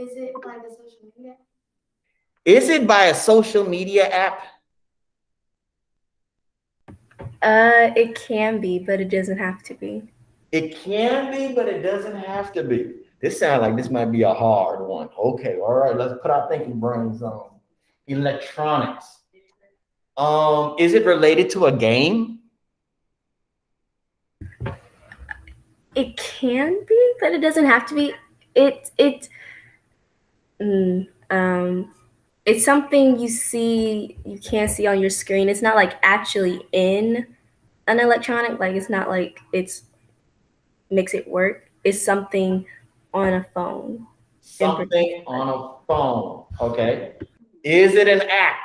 Is it like a social media? Is it by a social media app? It can be, but it doesn't have to be. It can be, but it doesn't have to be. This sounds like this might be a hard one. Okay, all right, let's put our thinking brains on. Electronics. Is it related to a game? It can be, but it doesn't have to be. It's something you can't see on your screen. It's not like actually in an electronic. Like it's not like it's makes it work. It's something on a phone. Something on a phone. Okay. Is it an app?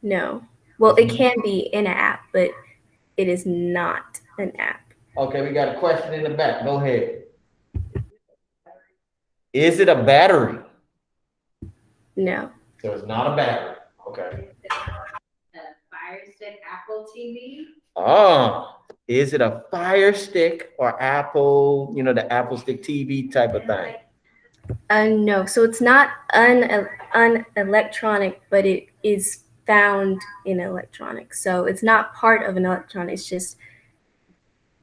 No. Well, it can be in an app, but it is not an app. Okay, we got a question in the back. Go ahead. Is it a battery? No. So it's not a battery. Okay. A Fire Stick Apple TV. Oh, is it a Fire Stick or Apple, the Apple Stick TV type of thing? No. So it's not an electronic, but it is found in electronics. So it's not part of an electronic. It's just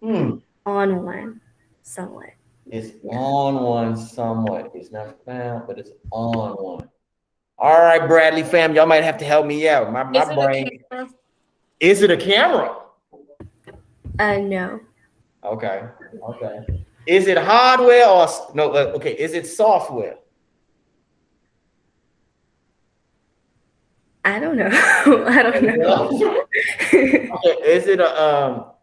on one somewhat. It's on one somewhat. It's not found, but it's on one. All right, Bradley fam, y'all might have to help me out. My brain. Is it a camera? No. Okay. Is it hardware or no? Okay. Is it software? I don't know. I don't know. Okay. Is it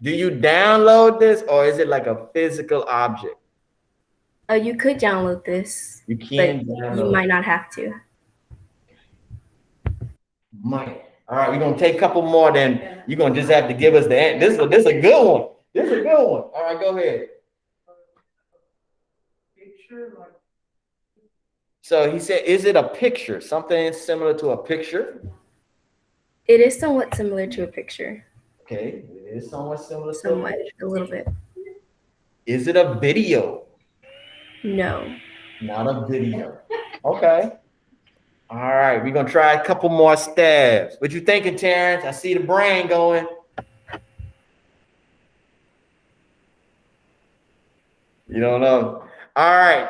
do you download this or is it like a physical object? You could download this. You can but you might not have to. Might. All right, we're gonna take a couple more, then you're gonna just have to give us the end. This is a good one. This is a good one. All right, go ahead. So he said, is it a picture? Something similar to a picture? It is somewhat similar to a picture. Okay, it is somewhat similar. Somewhat, a little bit. Is it a video? No. Not a video. Okay. All right, we're gonna try a couple more stabs. What you thinking, Terrence? I see the brain going. You don't know. All right,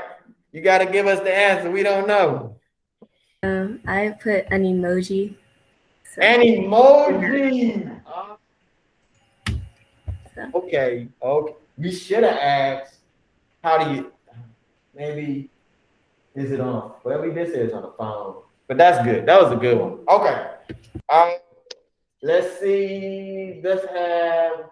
you got to give us the answer. We don't know. I put an emoji. So. An emoji. Okay. We should have asked. How do you? Maybe. Is it on? Well, this is on the phone. But that's good. That was a good one. Okay. Let's see. Let's have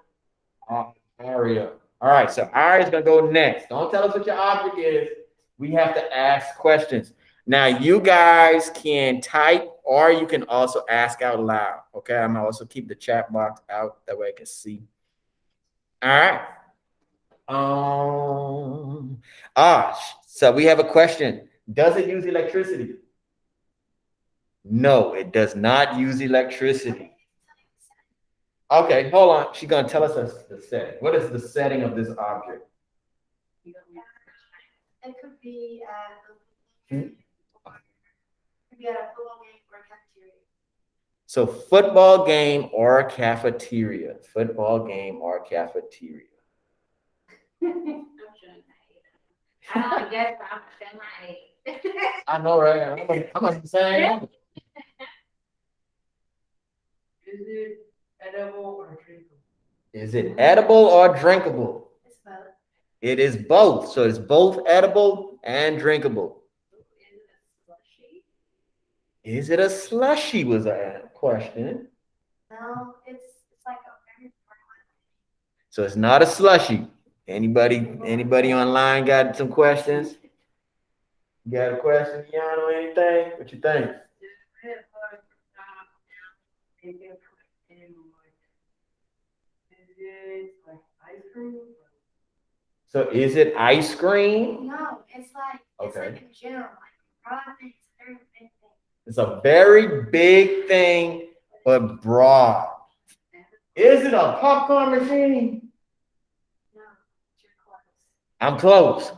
Aria. All right. So Aria's gonna go next. Don't tell us what your object is. We have to ask questions. Now you guys can type, or you can also ask out loud. Okay. I'm gonna also keep the chat box out that way I can see. All right. So we have a question. Does it use electricity? No, it does not use electricity. Okay, hold on. She's going to tell us the setting. What is the setting of this object? It could be at a football game or a cafeteria. So football game or a cafeteria. Football game or cafeteria. I guess I'm I know, right? I'm saying. Is it edible or drinkable? Is it edible or drinkable? It's both. It is both. So it's both edible and drinkable. Is it a slushy? Was a question. No, it's like a very. So it's not a slushy. Anybody online got some questions? You got a question, Yana, or anything? What you think? Is it like ice cream? So is it ice cream? No, it's like in general, like very big thing. It's a very big thing, but broad. Is it a popcorn machine? No, you're close. I'm close,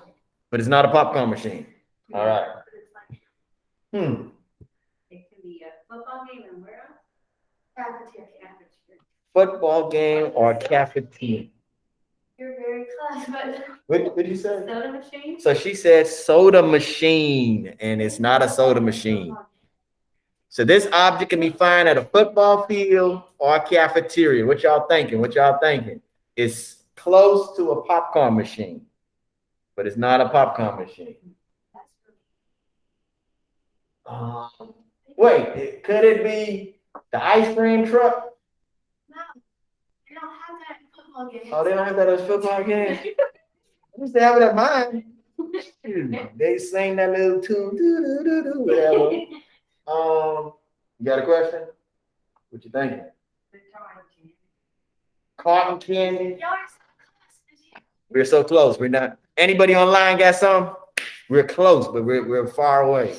but it's not a popcorn machine. All right. It can be a football game and where else? Cafeteria. Football game or cafeteria? You're very close, but. What did you say? Soda machine? So she said soda machine, and it's not a soda machine. So this object can be found at a football field or a cafeteria. What y'all thinking? What y'all thinking? It's close to a popcorn machine, but it's not a popcorn machine. Wait, could it be the ice cream truck? No, they don't have that in football games. Oh, they don't have that as a football game? I used to have it at mine. They sing that little tune, whatever. You got a question? What you thinking? Cotton candy. Y'all are so close. We're so close. We're not. Anybody online got some? We're close, but we're far away.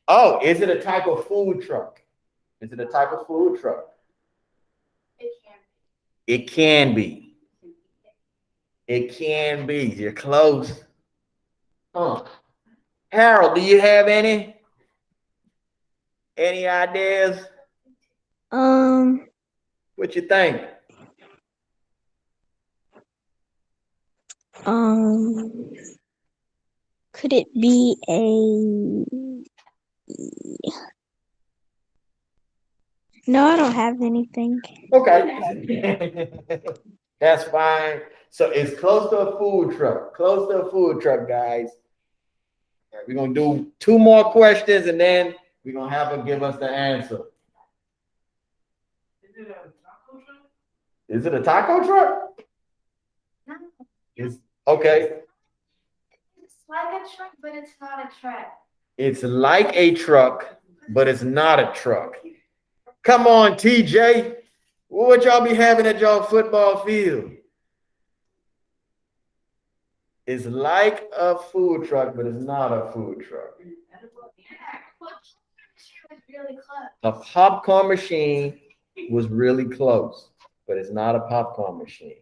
Oh, is it a type of food truck? Is it a type of food truck? It can be. It can be. It can be. You're close. Harold, do you have any ideas? What you think? Could it be a? No, I don't have anything. Okay. That's fine. So it's close to a food truck. Close to a food truck, guys. All right, we're gonna do 2 more questions and then we're gonna have her give us the answer. Is it a taco truck? Is it a taco truck? No. It's okay. It's like a truck, but it's not a truck. It's like a truck, but it's not a truck. Come on, TJ. What would y'all be having at y'all football field? It's like a food truck, but it's not a food truck. Yeah, well, she was really close. A popcorn machine was really close, but it's not a popcorn machine.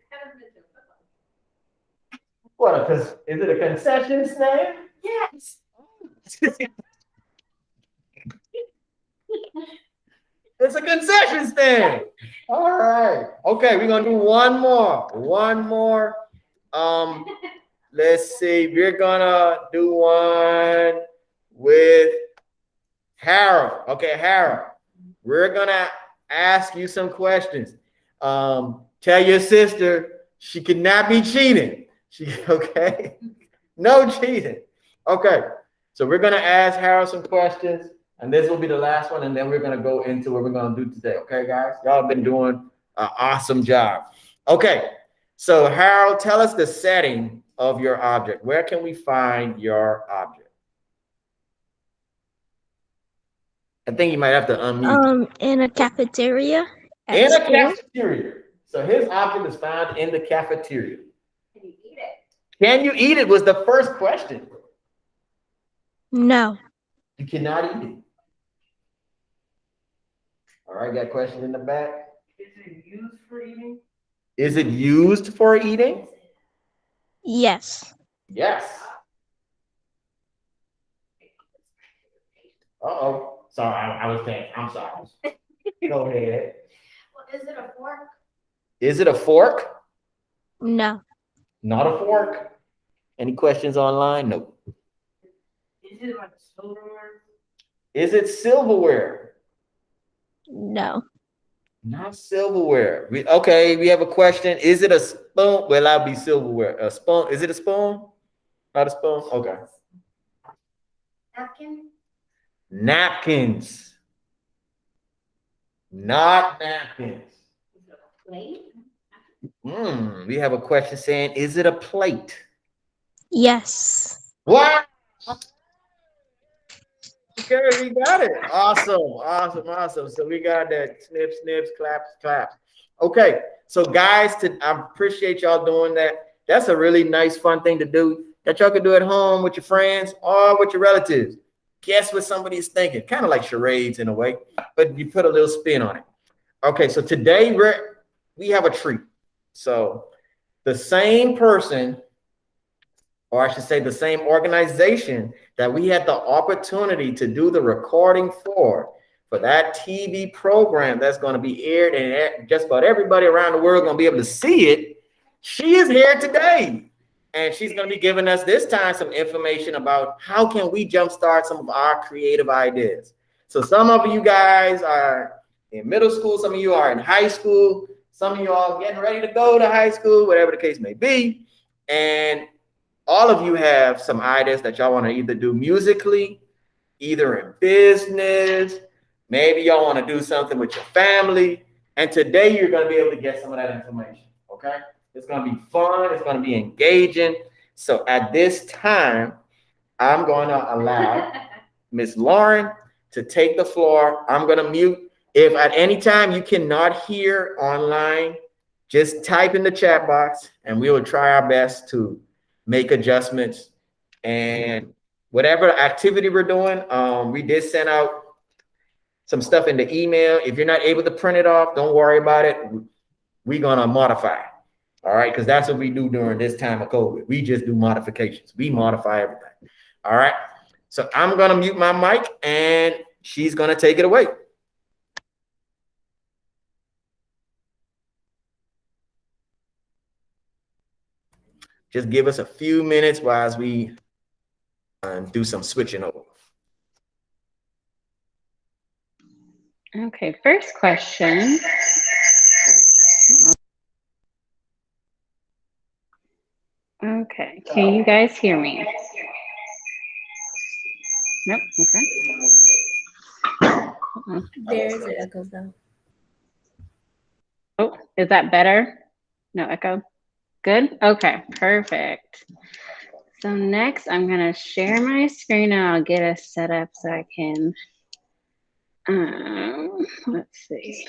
What? Is it a concession stand? Yes. It's a concession stand. All right. Okay, we're gonna do one more. One more. Let's see. We're gonna do one with Harold. Okay, Harold. We're gonna ask you some questions. Tell your sister she cannot be cheating. Okay? No cheating. Okay. So we're gonna ask Harold some questions. And this will be the last one, and then we're going to go into what we're going to do today. Okay, guys? Y'all have been doing an awesome job. Okay, so Harold, tell us the setting of your object. Where can we find your object? I think you might have to unmute. In a cafeteria. In a School. cafeteria. So his object is found in the cafeteria. Can you eat it? Can you eat it was the first question. No. You cannot eat it. All right, got a question in the back. Is it used for eating? Is it used for eating? Yes. Yes. Uh-oh. Sorry, I was saying, I'm sorry. Go ahead. Well, is it a fork? Is it a fork? No. Not a fork. Any questions online? Nope. Is it like silverware? Is it silverware? No. Not silverware. We have a question. Is it a spoon? Well, that'll be silverware. A spoon. Is it a spoon? Not a spoon? Okay. Napkin? Napkins. Not napkins. Is it a plate? We have a question saying, is it a plate? Yes. What? Okay, we got it. Awesome. So we got that snips, claps. Okay, so guys, I appreciate y'all doing that. That's a really nice, fun thing to do that y'all can do at home with your friends or with your relatives. Guess what somebody's thinking? Kind of like charades in a way, but you put a little spin on it. Okay, so today we have a treat. So the same person or I should say the same organization that we had the opportunity to do the recording for that TV program that's going to be aired and just about everybody around the world going to be able to see it. She is here today. And she's going to be giving us this time some information about how can we jumpstart some of our creative ideas. So some of you guys are in middle school, some of you are in high school, some of you are getting ready to go to high school, whatever the case may be. And all of you have some ideas that y'all want to either do musically, either in business, maybe y'all want to do something with your family. And today you're going to be able to get some of that information, okay? It's going to be fun. It's going to be engaging. So at this time, I'm going to allow Miss Lauren to take the floor. I'm going to mute. If at any time you cannot hear online, just type in the chat box and we will try our best to make adjustments. And whatever activity we're doing, we did send out some stuff in the email. If you're not able to print it off, don't worry about it. We're going to modify it. All right, because that's what we do during this time of COVID. We just do modifications. We modify everything. All right, so I'm going to mute my mic and she's going to take it away. Just give us a few minutes while we do some switching over. Okay, first question. Okay, can you guys hear me? Nope, okay. There's an echo though. Oh, is that better? No echo? Good? Okay, perfect. So next I'm gonna share my screen and I'll get us set up so I can, let's see.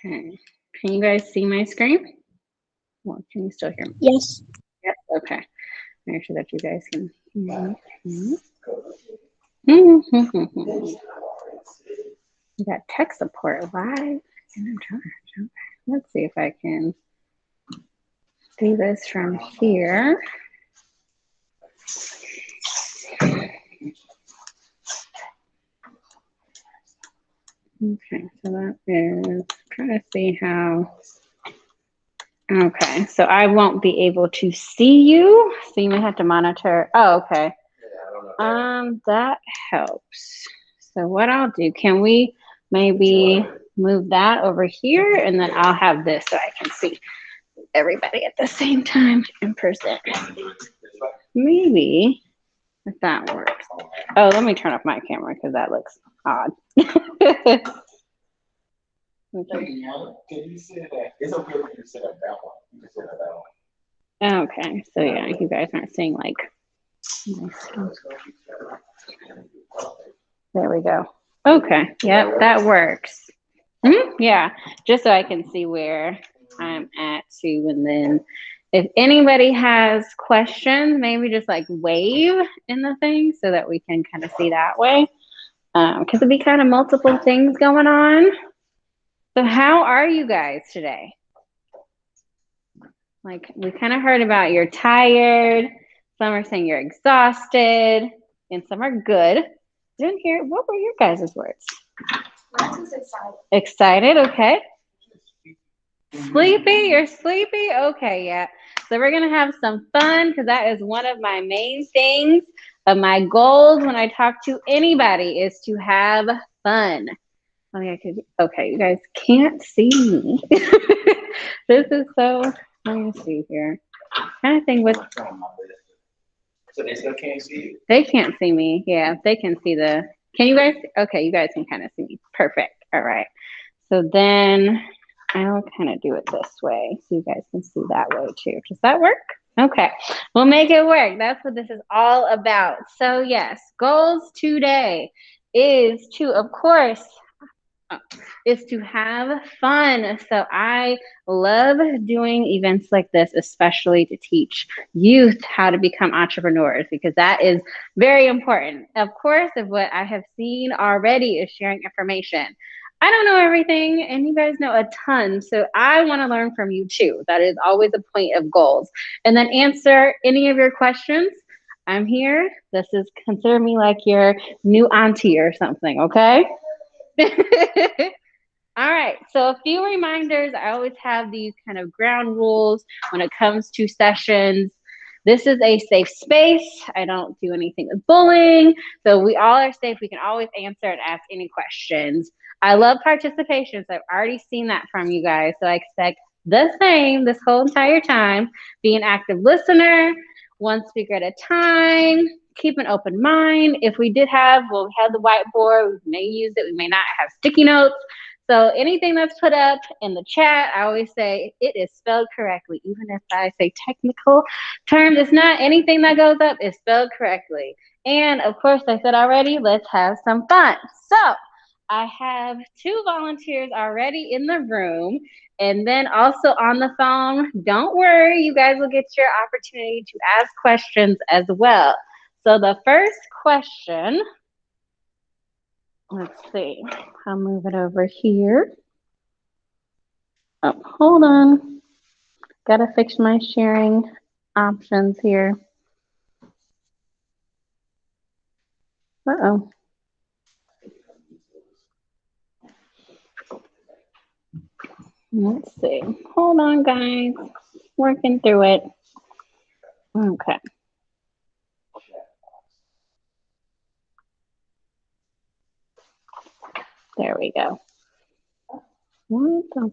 Okay, can you guys see my screen? Well, can you still hear me? Yes. Yep, okay. Make sure that you guys can hear me. We got tech support live in charge. Let's see if I can do this from here. Okay, so that is, trying to see how. Okay, so I won't be able to see you, so you may have to monitor. Oh, okay. That helps. So what I'll do, can we maybe move that over here, and then I'll have this so I can see everybody at the same time in person. Maybe if that works. Oh, let me turn off my camera because that looks odd. Okay, so yeah, you guys aren't seeing like. There we go. Okay, yep, that works. Yeah, just so I can see where I'm at too, and then if anybody has questions, maybe just like wave in the thing so that we can kind of see that way. Because it'd be kind of multiple things going on. So how are you guys today? Like we kind of heard about you're tired. Some are saying you're exhausted, and some are good. I didn't hear. What were your guys' words? Mine was excited. Excited, okay. Sleepy, you're sleepy? Okay, yeah. So we're gonna have some fun because that is one of my main things of my goals when I talk to anybody is to have fun. Oh yeah, okay, you guys can't see me. This is so, let me see here. Kind of thing with. So they still can't see you? They can't see me. Yeah, they can see the, can you guys? Okay, you guys can kind of see me. Perfect. All right. So then I'll kind of do it this way so you guys can see that way too. Does that work? Okay, we'll make it work. That's what this is all about. So yes, goals today is to, of course, is to have fun. So I love doing events like this, especially to teach youth how to become entrepreneurs, because that is very important. Of course, of what I have seen already is sharing information. I don't know everything, and you guys know a ton. So I want to learn from you too. That is always a point of goals. And then answer any of your questions. I'm here. This is, consider me like your new auntie or something, okay? All right, so a few reminders. I always have these kind of ground rules when it comes to sessions. This is a safe space. I don't do anything with bullying. So we all are safe. We can always answer and ask any questions. I love participation. So I've already seen that from you guys. So I expect the same this whole entire time. Be an active listener, one speaker at a time. Keep an open mind. If we did have, well, we had the whiteboard, we may use it, we may not have sticky notes. So anything that's put up in the chat, I always say it is spelled correctly. Even if I say technical terms, it's not anything that goes up, it's spelled correctly. And of course, I said already, let's have some fun. So I have 2 volunteers already in the room. And then also on the phone, don't worry, you guys will get your opportunity to ask questions as well. So the first question, let's see, I'll move it over here. Oh, hold on. Gotta fix my sharing options here. Uh-oh. Let's see. Hold on, guys. Working through it. Okay. There we go. What the,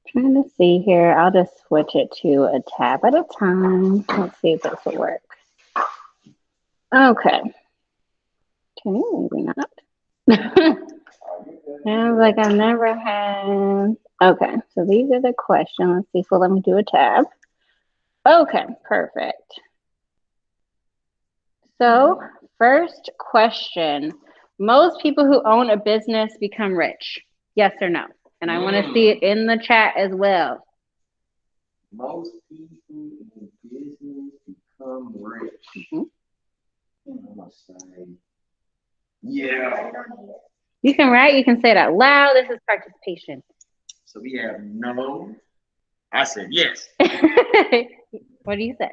Trying to see here. I'll just switch it to a tab at a time. Let's see if this will work. Okay. Maybe not. Sounds like I've never had. Okay, so these are the questions. Let's see if we'll let me do a tab. Okay, perfect. So, first question. Most people who own a business become rich. Yes or no? And I want to see it in the chat as well. Most people in business become rich. I'm gonna say, yeah. You can write, you can say it out loud. This is participation. So we have no. I said yes. What do you say? I'd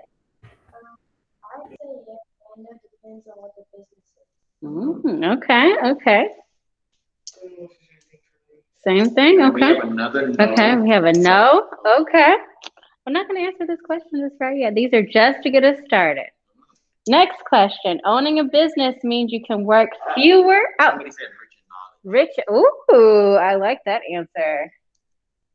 say yes, and it depends on what the business is. Okay, okay. Same thing, okay. We have another no. Okay, we have a no. Okay. I'm not going to answer this question this right yet. These are just to get us started. Next question. Owning a business means you can work fewer hours. Somebody said rich and Rich. Ooh, I like that answer.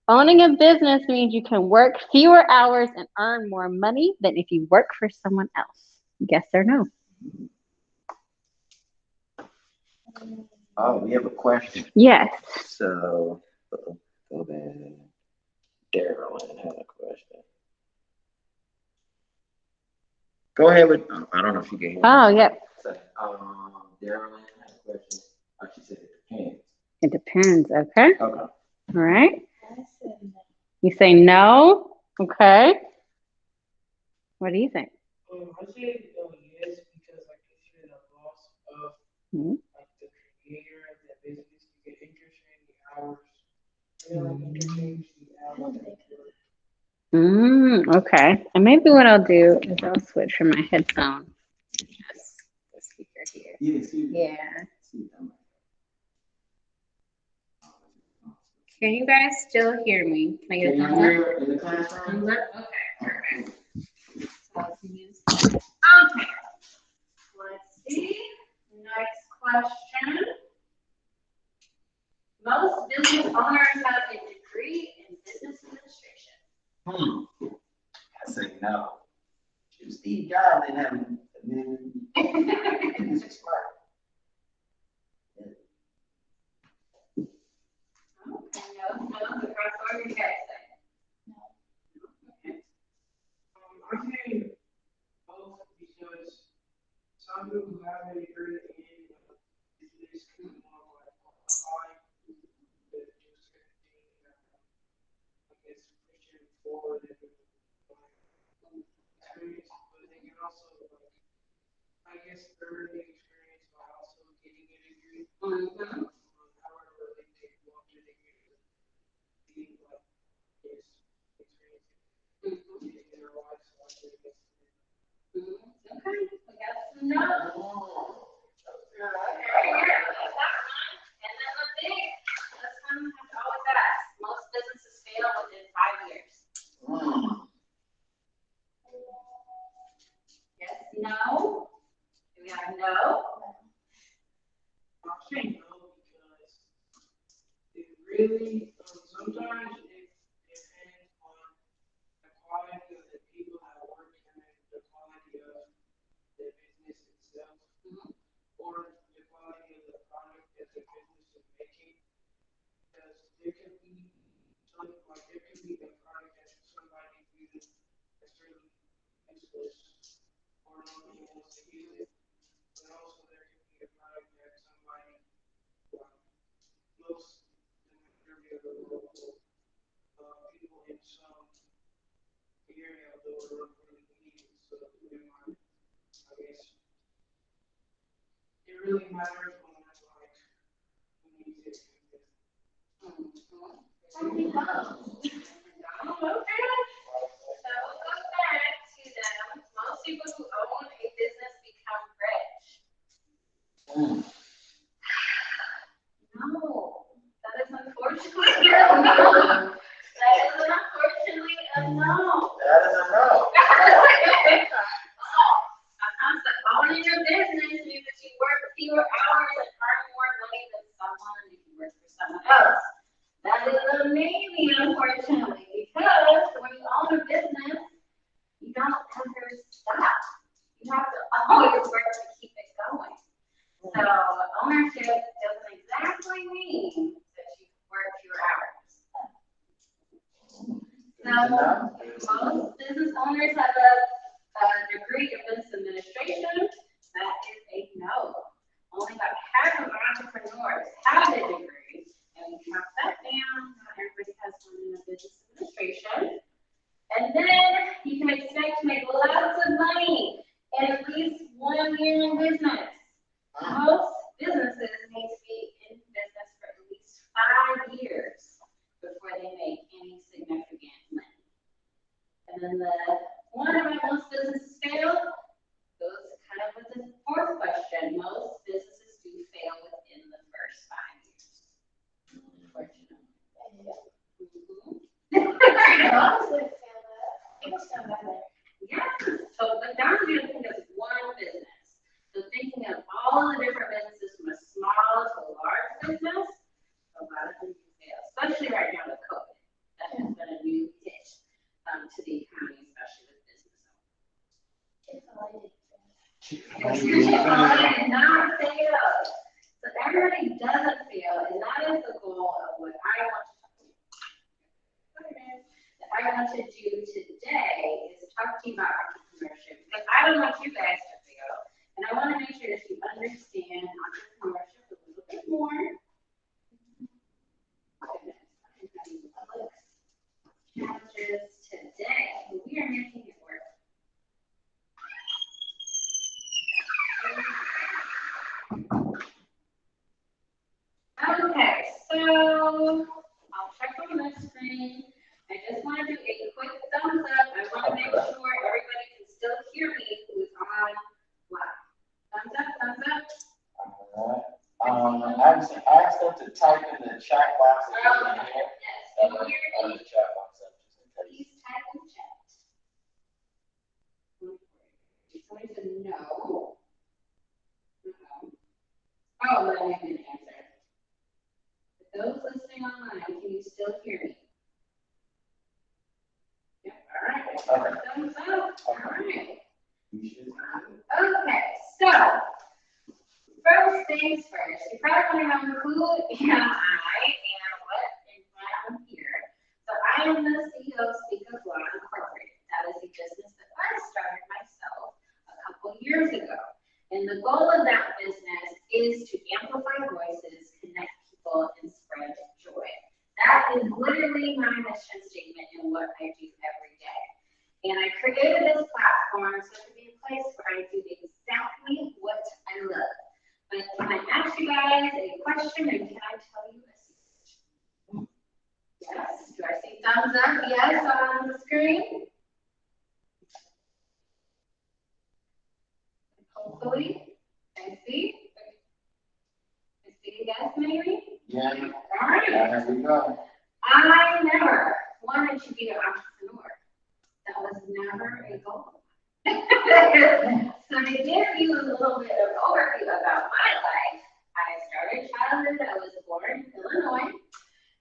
Owning a business means you can work fewer hours and earn more money than if you work for someone else. Yes or no? Oh, we have a question. Yes. So, Darylyn had a question. Go ahead with. I don't know if you can hear. Oh, yep. So, Darylyn had a question. She said it depends. It depends. Okay. Okay. All right. I said no. You say no. Okay. What do you think? I say yes, because like if you're the boss of Hmm. like the creator of that business, you get interchange the hours. You know, like interchange the hours. Okay. And maybe what I'll do is I'll switch from my headphone. Yes, the speaker here. Yeah. Can you guys still hear me? Can I get a thumbs up? In the classroom? Thumbs up? Okay, perfect. So let's use. Okay. Let's see. Next question. Most business owners have a degree in business administration. I say no. Steve Jobs didn't have he was just smart. Okay, no, the rest of you guys say. I say both because some people have a degree in business. for the experience, but they can also, like, I guess, earn the experience by also getting a degree. However, they take longer to get the, like, yes, experience in their lives. So I think it's Okay, we got some notes. Okay, yeah, that's that one. And then the big, this one has always asked, most businesses fail within 5 years. Yes, no. We got a no. I'll say no because it really, sometimes it depends on the quality of the people that work in it, the quality of the business itself, or the quality of the product that the business is making. Because there can be some, like, there can be a product that somebody uses that's really useless or no one wants to use it, but also there can be a product that somebody, most, the majority of the local people in some area of the world really need it. So in my, I guess it really matters when it's like who needs it. Okay. So we'll go back to them. Most people who own a business become rich. No, that is unfortunately a no. That is unfortunately a no. That is a no. Owning your business means that you work fewer hours and earn more money than someone if you work for someone else. That is a maybe, unfortunately, because when you own a business, you don't ever stop. You have to always work to keep it going. So ownership doesn't exactly mean that you work fewer hours. So most business owners have a degree in business administration. That is a no. Only about half of entrepreneurs have a degree, and we count that down. Not everybody has one in business administration. And then you can expect to make lots of money in at least 1 year in business. Most businesses need to be in business for at least 5 years before they make any significant money. And then the one about most businesses fail goes kind of with the fourth question. Most businesses do fail within the first 5 years. Unfortunately. Yeah. So, but now we're going to think of one business. So thinking of all the different businesses from a small to a large business, a lot of them fail, especially right now with COVID. That has been a new hit to the economy, especially with business owners. Chick-fil-A did not fail. So everybody doesn't fail, and that is the goal of what I want to do today is talk to you about entrepreneurship, because I don't want you guys to fail, and I want to make sure that you understand entrepreneurship a little bit more. Challenges today, we are making it work. Okay, so I'll check on this screen. I just want to do a quick thumbs up. I want to make sure everybody can still hear me who's on live. Thumbs up, thumbs up. I asked them to type in the chat box. Yes, can you hear me? The chat box. Please type in chat. Somebody said no. Oh, let me get an answer. Those listening online, can you still hear me? Yeah, all right. Thumbs up. All right. Okay, so first things first, you probably want to know who am I and what is I'm here. So I am the CEO of Speak Up Law Incorporated. That is a business that I started myself a couple years ago. And the goal of that business is to amplify voices, connect people, and spread joy. That is literally my mission statement and what I do created this platform so it could be a place where I do exactly what I love. But can I ask you guys a question and can I tell you a secret? Yes. Do I see thumbs up? Yes on the screen? Hopefully. I see. I see yes, maybe? Yeah. All right. There we go. I never wanted to be an entrepreneur. That was never a goal. So to give you a little bit of overview about my life, I started childhood. I was born in Illinois,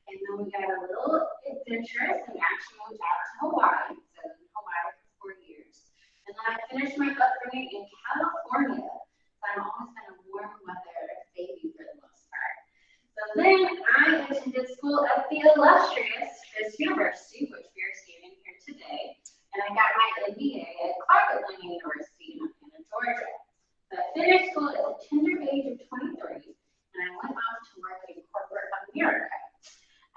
and then we got a little adventurous and actually moved out to Hawaii. So I was in Hawaii for 4 years. And then I finished my upbringing in California. So I'm always been a warm weather baby for the most part. So then I attended school at the illustrious Fisk University, which we are standing here today. And I got my MBA at Clark University in Atlanta, Georgia. So I finished school at the tender age of 23, and I went off to work in corporate America.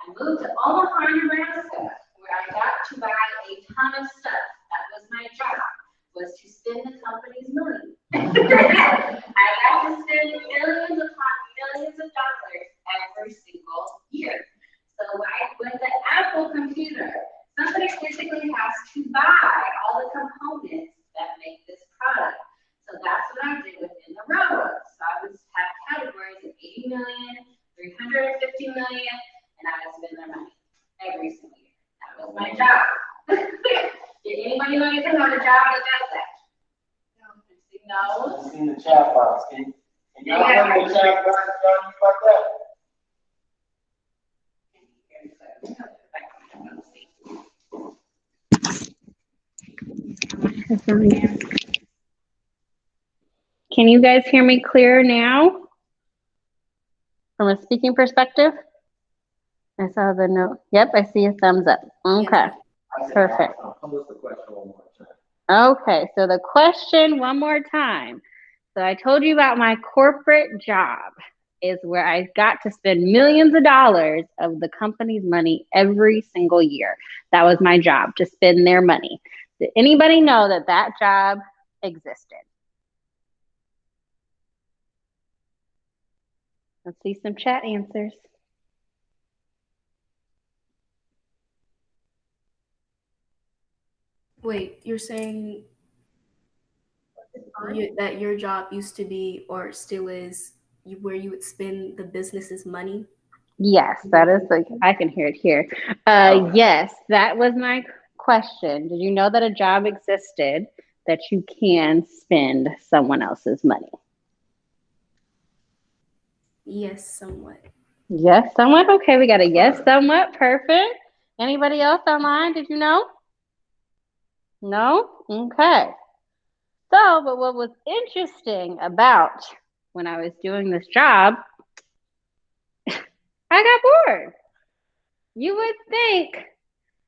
I moved to Omaha, Nebraska, where I got to buy a ton of stuff. That was my job, was to spend the company's money. I got to spend millions upon millions of dollars every single year. So with the Apple computer, somebody physically has to buy all the components that make this product. So that's what I did within the railroad. So I would have categories of 80 million, 350 million, and I would spend their money every single year. That was my job. Did anybody know you can have a job that does that? No. It's in the chat box. Can y'all put in the chat box like that? Can you guys hear me clear now? From a speaking perspective? I saw the note. Yep, I see a thumbs up. Okay, perfect. I'll pose the question one more time. Okay, so the question one more time. So I told you about my corporate job is where I got to spend millions of dollars of the company's money every single year. That was my job, to spend their money. Did anybody know that that job existed? Let's see some chat answers. Wait, you're saying that your job used to be or still is where you would spend the business's money? Yes, that is like, I can hear it here. Yes, that was my question. Did you know that a job existed that you can spend someone else's money? Yes, somewhat. Yes, somewhat. Okay, we got a yes, somewhat. Perfect. Anybody else online? Did you know? No? Okay. So, but what was interesting about when I was doing this job, I got bored. You would think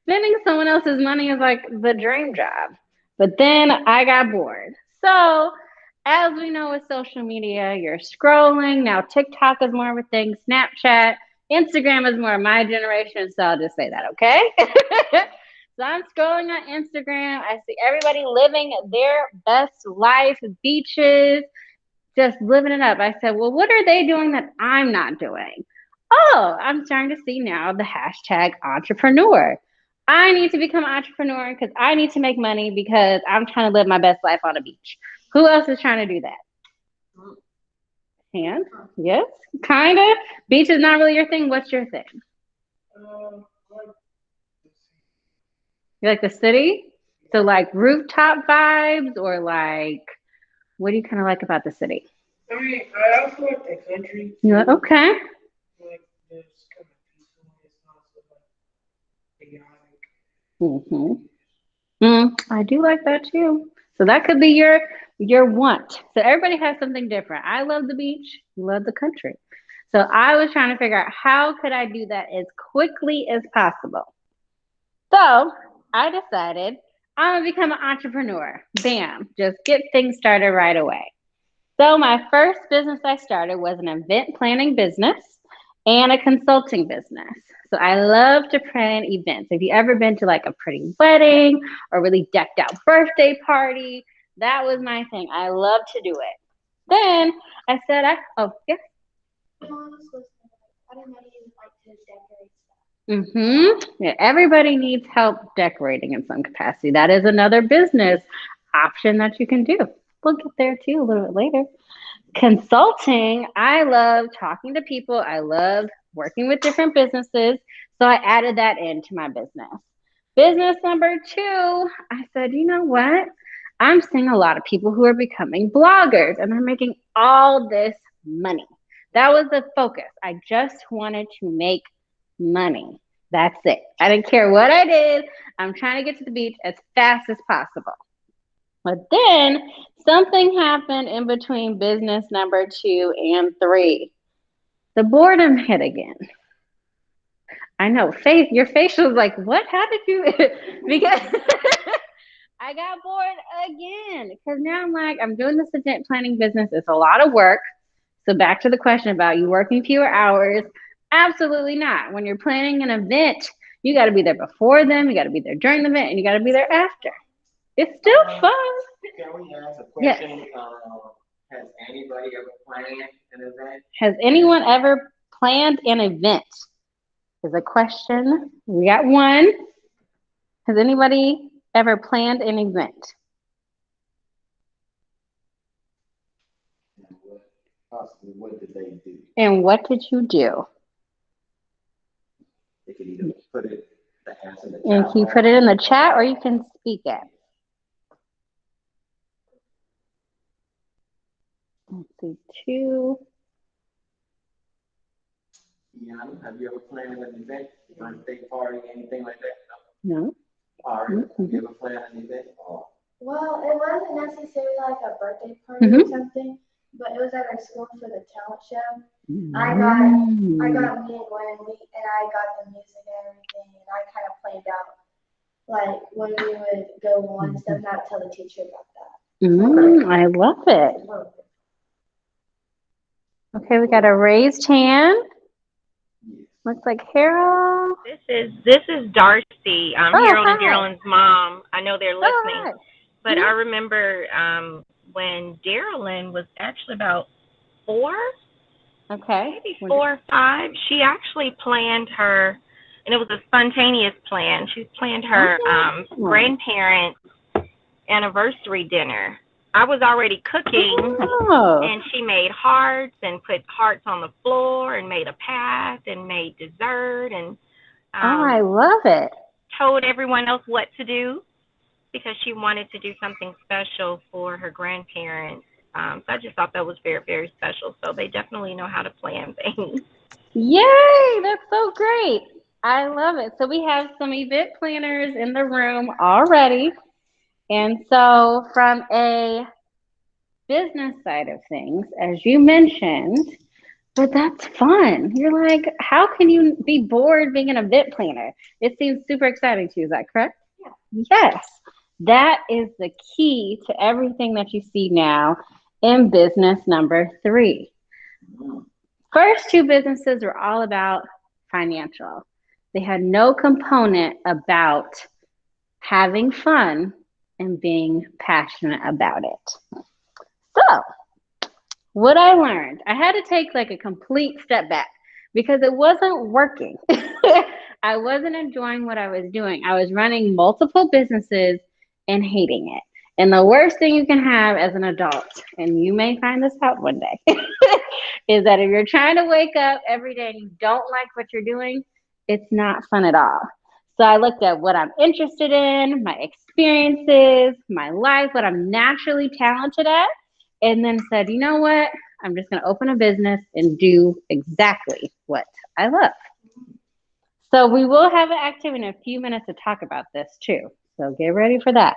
spending someone else's money is like the dream job, but then I got bored. So, as we know with social media, you're scrolling. Now TikTok is more of a thing, Snapchat, Instagram is more of my generation, so I'll just say that, okay? So I'm scrolling on Instagram. I see everybody living their best life, beaches, just living it up. I said, well, what are they doing that I'm not doing? Oh, I'm starting to see now the hashtag entrepreneur. I need to become an entrepreneur because I need to make money because I'm trying to live my best life on a beach. Who else is trying to do that? Hand? Yes, kind of. Beach is not really your thing. What's your thing? You like the city? So like rooftop vibes or like, what do you kind of like about the city? I mean, I also like the country. Yeah, okay. Like, it's kind of peaceful. It's not so like chaotic. I do like that too. So that could be your want. So everybody has something different. I love the beach. You love the country. So I was trying to figure out how could I do that as quickly as possible. So I decided I'm gonna become an entrepreneur. Bam, just get things started right away. So my first business I started was an event planning business. and a consulting business. So I love to plan events. If you ever been to like a pretty wedding or really decked out birthday party, that was my thing. I love to do it. Then I said, oh, yeah. I didn't know you like to decorate stuff. Yeah, everybody needs help decorating in some capacity. That is another business option that you can do. We'll get there too a little bit later. Consulting, I love talking to people. I love working with different businesses. So I added that into my business. Business number 2, I said, you know what? I'm seeing a lot of people who are becoming bloggers and they're making all this money. That was the focus. I just wanted to make money. That's it. I didn't care what I did. I'm trying to get to the beach as fast as possible. But then something happened in between business number 2 and 3. The boredom hit again. I know, Faith, your facial was like, what? How did you? Because I got bored again. Because now I'm like, I'm doing this event planning business. It's a lot of work. So back to the question about you working fewer hours. Absolutely not. When you're planning an event, you got to be there before them, you got to be there during the event, and you got to be there after. It's still fun. Can we ask a question? Yes. Has anybody ever planned an event? Has anyone ever planned an event? Is a question. We got one. Has anybody ever planned an event? Possibly, what did they do? And what did you do? They could either put it the answer in the chat. And can you put it in the chat or you can speak it? Let's see, 2. Yana, have you ever planned an event, birthday party, anything like that? No. Ari, have you ever planned an event? Well, it wasn't necessarily like a birthday party or something, but it was at our school for the talent show. I got me and Wendy, and I got the music and everything, and I kind of planned out like when we would go on stuff, not tell the teacher about that. I love it. Okay, we got a raised hand. Looks like Harold. This is Darcy. Harold and Darylyn's mom. I know they're listening, Hi. but I remember when Darylyn was actually about 4, maybe 4 or 5. She actually planned her, and it was a spontaneous plan. She planned her grandparents' anniversary dinner. I was already cooking, and she made hearts and put hearts on the floor and made a path and made dessert and I love it. Told everyone else what to do because she wanted to do something special for her grandparents. So I just thought that was very, very special. So they definitely know how to plan things. Yay! That's so great. I love it. So we have some event planners in the room already. And so from a business side of things, as you mentioned, but that's fun. You're like, how can you be bored being an event planner? It seems super exciting to you. Is that correct? Yeah. Yes. That is the key to everything that you see now in business number 3. First 2 businesses were all about financial. They had no component about having fun and being passionate about it. So, what I learned, I had to take like a complete step back because it wasn't working. I wasn't enjoying what I was doing. I was running multiple businesses and hating it. And the worst thing you can have as an adult, and you may find this out one day, is that if you're trying to wake up every day and you don't like what you're doing, it's not fun at all. So I looked at what I'm interested in, my experiences, my life, what I'm naturally talented at, and then said, you know what? I'm just going to open a business and do exactly what I love. So we will have an activity in a few minutes to talk about this too. So get ready for that.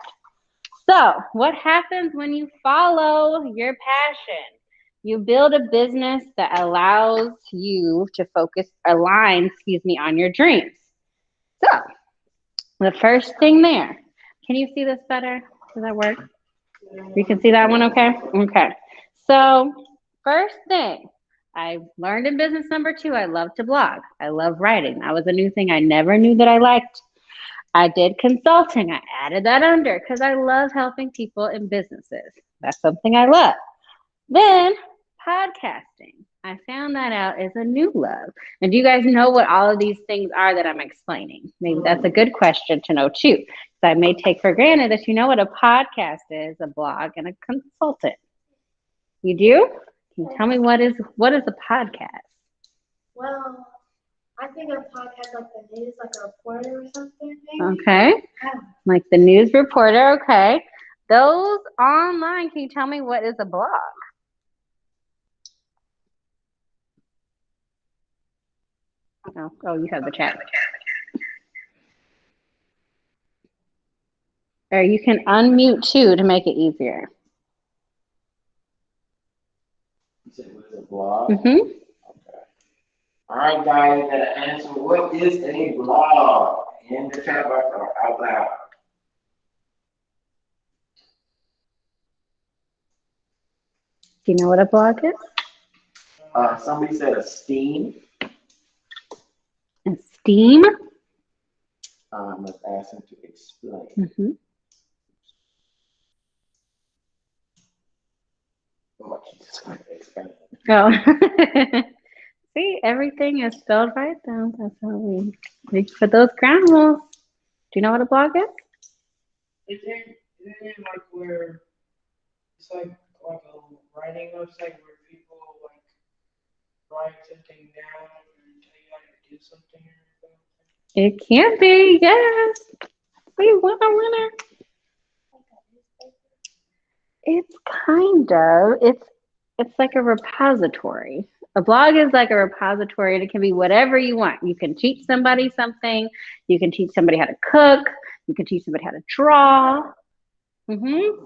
So what happens when you follow your passion? You build a business that allows you to align on your dreams. So the first thing there, can you see this better? Does that work? You can see that one okay? Okay. So first thing, I learned in business number 2, I love to blog. I love writing. That was a new thing I never knew that I liked. I did consulting. I added that under because I love helping people in businesses. That's something I love. Then podcasting. I found that out is a new love. And do you guys know what all of these things are that I'm explaining? Maybe that's a good question to know too. So I may take for granted that you know what a podcast is, a blog, and a consultant. You do? Can you tell me what is a podcast? Well, I think a podcast like the news, like a reporter or something, maybe. Okay. Like the news reporter, okay. Those online, can you tell me what is a blog? Oh, you have the chat. Or you can unmute too to make it easier. You said what is a blog? Mm-hmm. Okay. All right, guys, gotta answer what is a blog in the chat box or out loud. Do you know what a blog is? Somebody said esteem. Esteem? Let's ask him to explain. Mm-hmm. Oh, Jesus Christ, explain. Oh. See, everything is spelled right down. That's how we put those ground rules. Do you know what a blog is? Isn't it like where it's like a writing website where people like write something down and tell you how to do something or something? It can be, yes. We won a winner. It's kind of. It's like a repository. A blog is like a repository, and it can be whatever you want. You can teach somebody something. You can teach somebody how to cook. You can teach somebody how to draw. So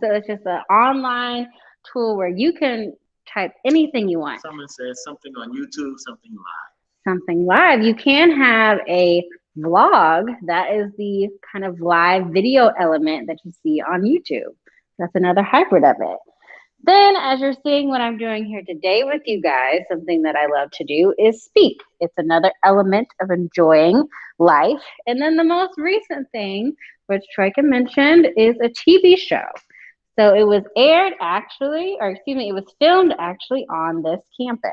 it's just an online tool where you can type anything you want. Someone says something on YouTube, something live. Something live. You can have a vlog. That is the kind of live video element that you see on YouTube. That's another hybrid of it. Then, as you're seeing what I'm doing here today with you guys, something that I love to do is speak. It's another element of enjoying life. And then the most recent thing, which Troika mentioned, is a TV show. So it was aired actually, or excuse me, it was filmed actually on this campus.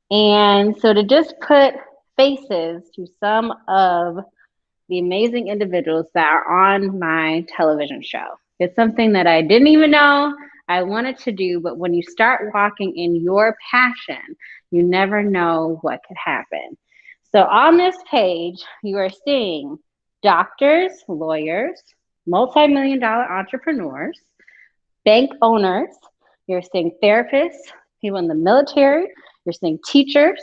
And so to just put faces to some of the amazing individuals that are on my television show. It's something that I didn't even know I wanted to do, but when you start walking in your passion, you never know what could happen. So on this page, you are seeing doctors, lawyers, multi-million-dollar entrepreneurs, bank owners, you're seeing therapists, people in the military, you're seeing teachers,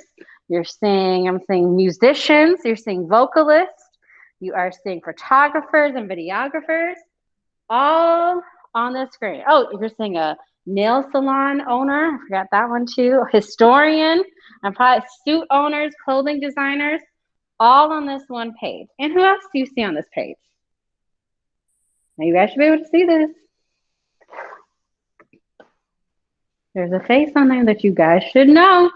I'm seeing musicians, you're seeing vocalists, you are seeing photographers and videographers, all on the screen. Oh, you're seeing a nail salon owner, I forgot that one too, historian, and probably suit owners, clothing designers, all on this one page. And who else do you see on this page? Now you guys should be able to see this. There's a face on there that you guys should know.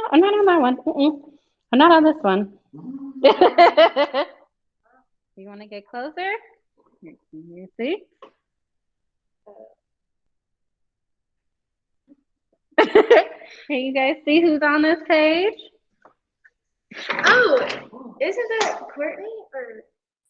I'm not on that one. I'm not on this one. You want to get closer? You see? Can you guys see who's on this page? Oh, isn't that Courtney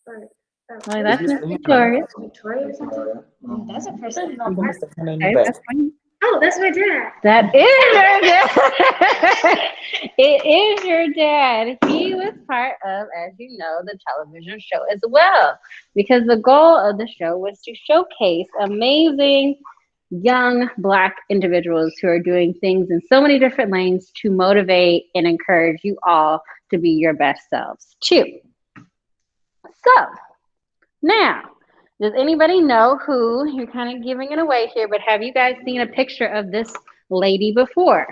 or Oh, that's Miss Victoria. Victoria or something? That's a person. Okay, that's fine. Oh, that's my dad. That is your dad. It is your dad. He was part of, as you know, the television show as well. Because the goal of the show was to showcase amazing young Black individuals who are doing things in so many different lanes to motivate and encourage you all to be your best selves too. So now, does anybody know who, you're kind of giving it away here, but have you guys seen a picture of this lady before?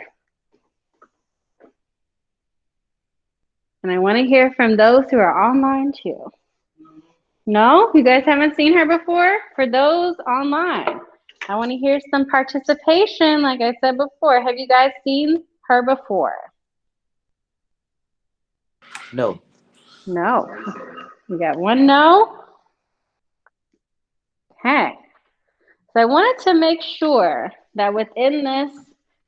And I want to hear from those who are online too. No? You guys haven't seen her before? For those online, I want to hear some participation. Like I said before, have you guys seen her before? No. No. We got one no. Okay. So I wanted to make sure that within this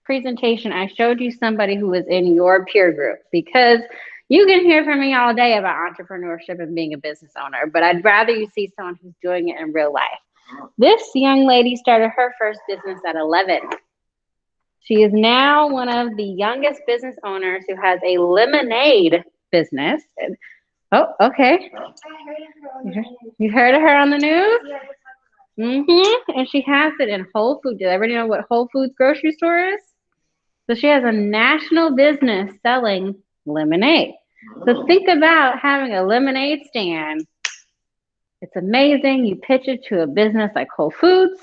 presentation, I showed you somebody who was in your peer group, because you can hear from me all day about entrepreneurship and being a business owner, but I'd rather you see someone who's doing it in real life. This young lady started her first business at 11. She is now one of the youngest business owners who has a lemonade business. Oh, okay. You heard of her on the news? And she has it in Whole Foods. Does everybody know what Whole Foods grocery store is? So she has a national business selling lemonade. So think about having a lemonade stand. It's amazing. You pitch it to a business like Whole Foods.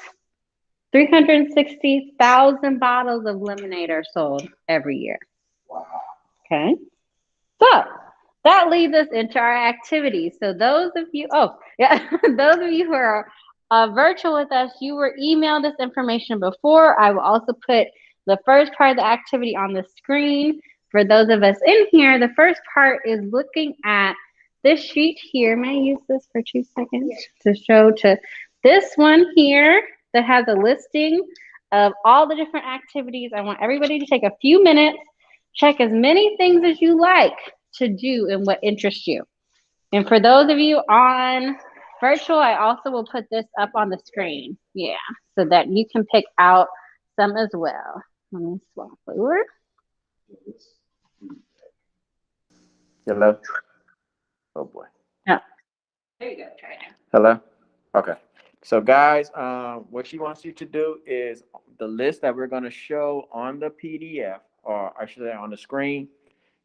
360,000 bottles of lemonade are sold every year. Wow. Okay. So that leads us into our activities. So those of you, those of you who are virtual with us, you were emailed this information before. I will also put the first part of the activity on the screen. For those of us in here, the first part is looking at this sheet here. May I use this for 2 seconds to show to this one here that has a listing of all the different activities. I want everybody to take a few minutes, check as many things as you like to do and what interests you. And for those of you on virtual, I also will put this up on the screen. Yeah, so that you can pick out some as well. Let me swap over. Hello? Oh boy. Oh, there you go. Try it. Hello? Okay. So guys, what she wants you to do is the list that we're going to show on the PDF, or I should say on the screen,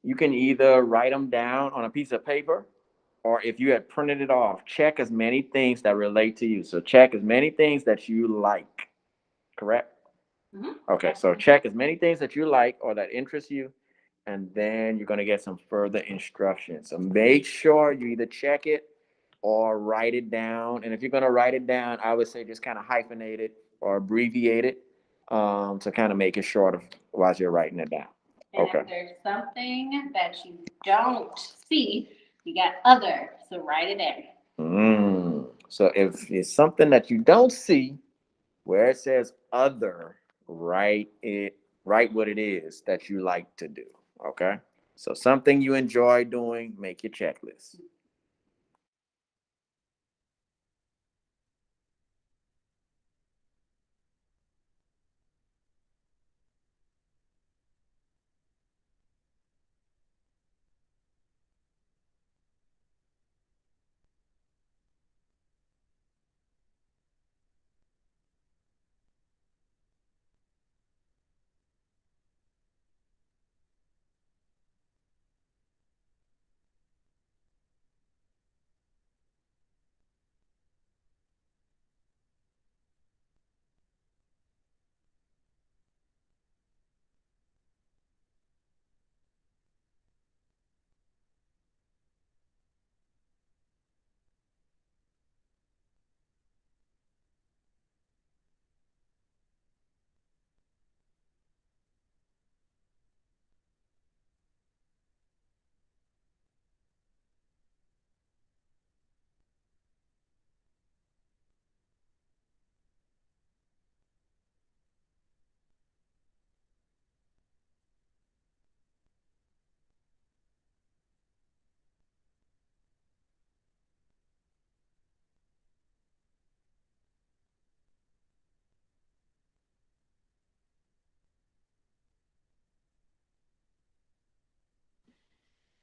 you can either write them down on a piece of paper, or if you had printed it off, check as many things that relate to you. So check as many things that you like, correct? Okay, so check as many things that you like or that interest you, and then you're going to get some further instructions. So make sure you either check it or write it down. And if you're going to write it down, I would say just kind of hyphenate it or abbreviate it to kind of make it shorter while you're writing it down. And if there's something that you don't see, you got other, so write it in. So if it's something that you don't see, where it says other, write what it is that you like to do. Okay? So something you enjoy doing, make your checklist.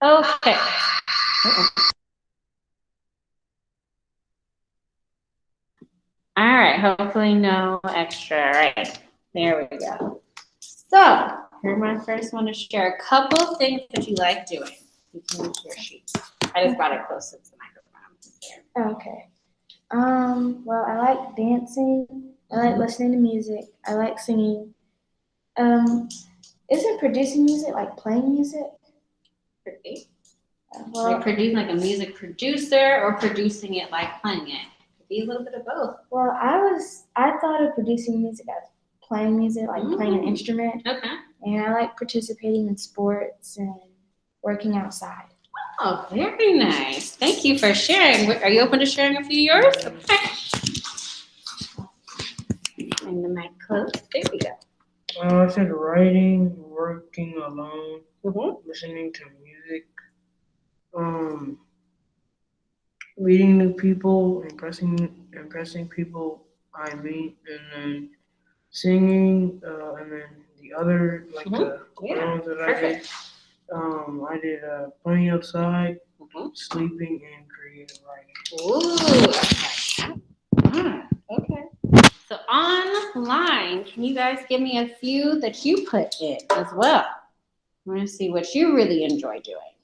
Okay. All right, hopefully no extra. All right, there we go. So, here's my first one to share a couple of things that you like doing. You can use your sheet. I just brought it closer to the microphone. Okay. Well, I like dancing. I like listening to music. I like singing. Isn't producing music like playing music? Well, like producing like a music producer or producing it like playing it? be a little bit of both. Well, I thought of producing music as playing music, like playing an instrument. Okay. And I like participating in sports and working outside. Oh, very nice. Thank you for sharing. Are you open to sharing a few of yours? Okay. And the mic closed. There we go. I said writing, working alone, listening to music, meeting new people, impressing people I meet, and then singing, and then the other like the ones that Perfect. I did playing outside, sleeping, and creative writing. Ooh. Okay. So online, can you guys give me a few that you put in as well? I want to see what you really enjoy doing.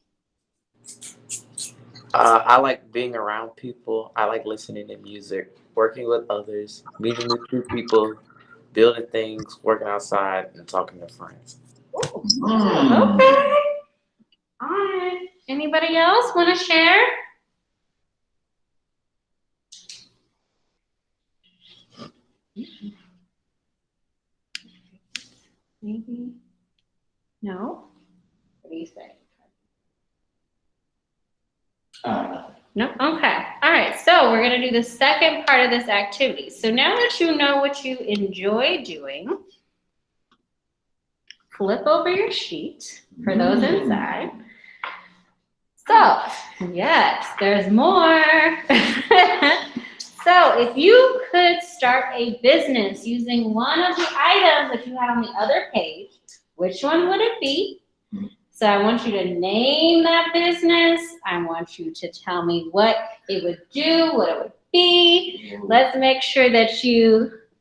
I like being around people. I like listening to music, working with others, meeting new people, building things, working outside, and talking to friends. Okay. All right. Anybody else want to share? Maybe. No? What do you say? No? Okay. All right. So we're going to do the second part of this activity. So now that you know what you enjoy doing, flip over your sheet for those inside. So, yes, there's more. So if you could start a business using one of the items that you had on the other page, which one would it be? So I want you to name that business. I want you to tell me what it would do, what it would be. Let's make sure that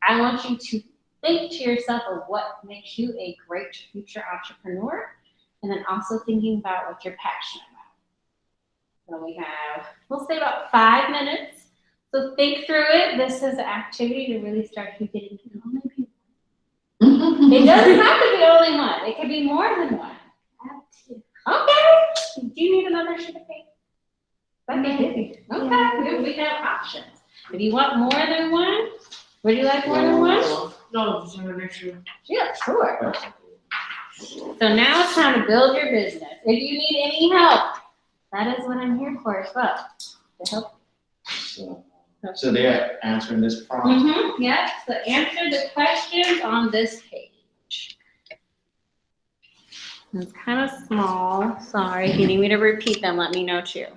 I want you to think to yourself of what makes you a great future entrepreneur, and then also thinking about what you're passionate about. So we have, we'll say about 5 minutes. So think through it. This is an activity to really start to get into only people. It doesn't have to be only one. It could be more than one. Okay. Do you need another sheet of paper? Okay. Okay. We have options. If you want more than one, would you like more than one? No, just want to make sure. Yeah, sure. So now it's time to build your business. If you need any help, that is what I'm here for as well. To help. So they're answering this prompt. Mm-hmm. Yeah. So answer the questions on this page. It's kind of small. Sorry. If you need me to repeat them, let me know too.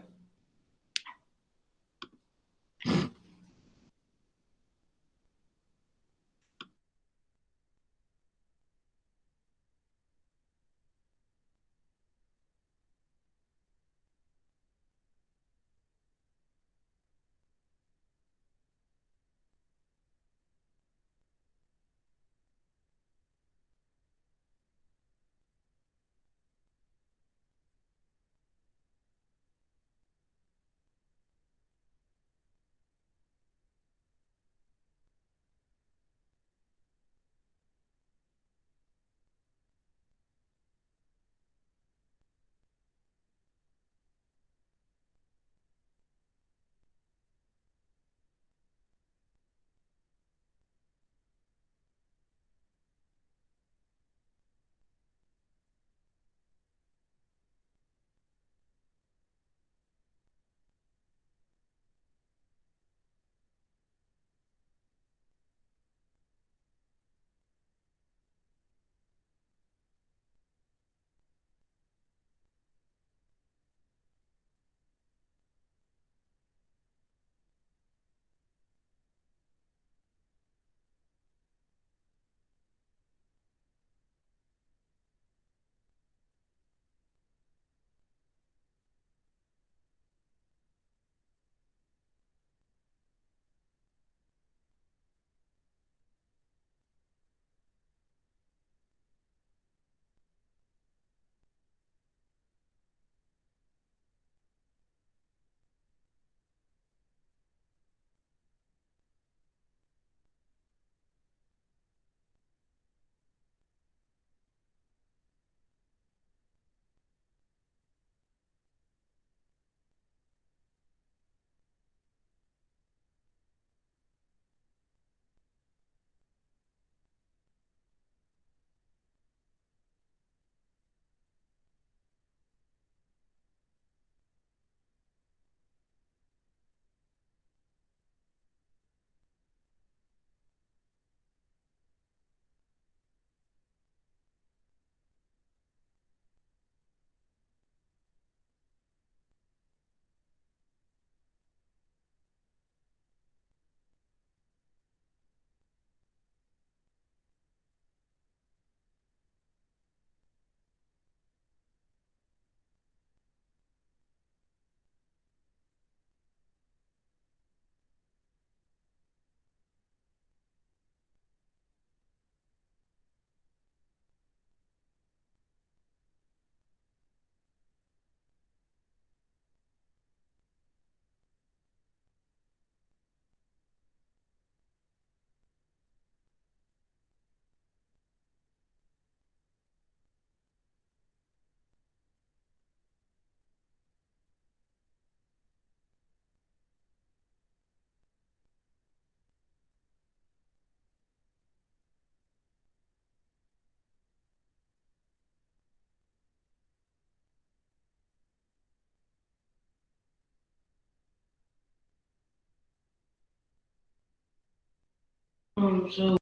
So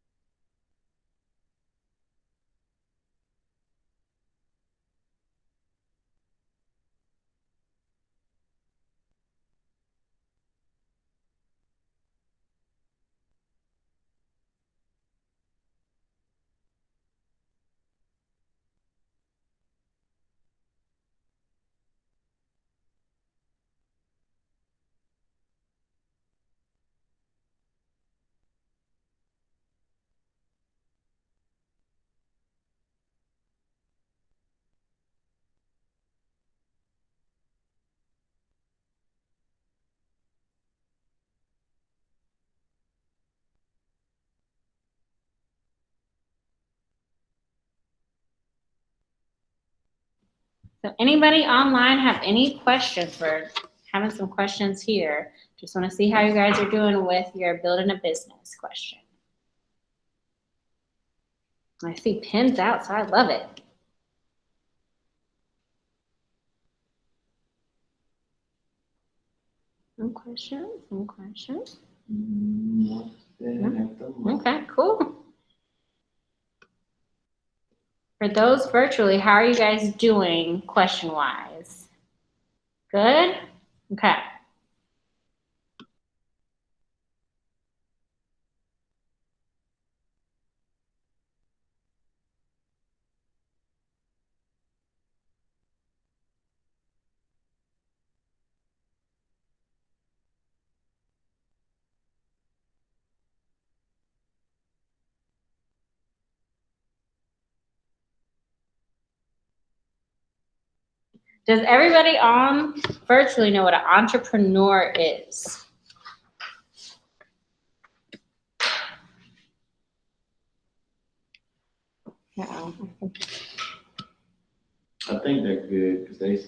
So anybody online have any questions? We're having some questions here. Just want to see how you guys are doing with your building a business question. I see pins out, so I love it. Some questions, some questions. No? Okay, cool. For those virtually, how are you guys doing question-wise? Good? Okay. Does everybody on virtually know what an entrepreneur is? Yeah. I think they're good because they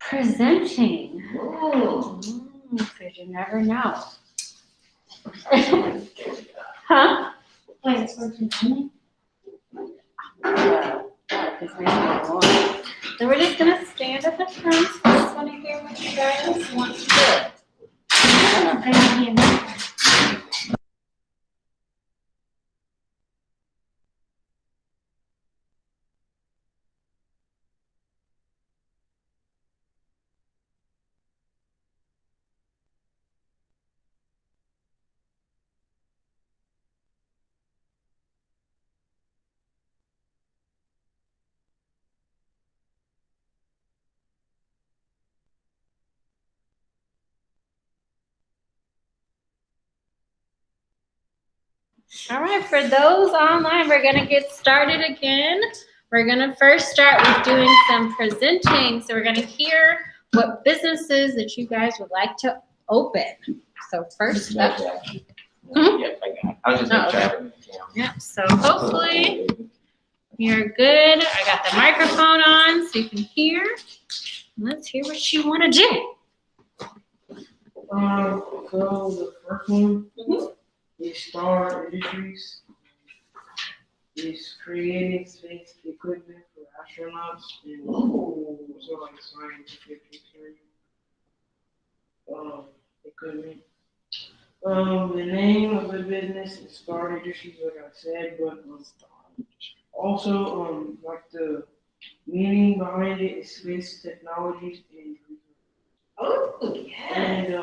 Presenting. Because you never know. Huh? Wait, it's for presenting? So we're just gonna stand at the front. I just want to hear what you guys want to do. All right, for those online, we're gonna get started again. We're gonna first start with doing some presenting. So we're gonna hear what businesses that you guys would like to open. So first up. Yes, I got it. I was just gonna try to. Yeah, so hopefully you're good. I got the microphone on so you can hear. Let's hear what you wanna do. So the first one is Star Industries. It's creating space equipment for astronauts and also like scientific equipment. The name of the business is Star Industries, like I said, but also like the meaning behind it is space technologies and and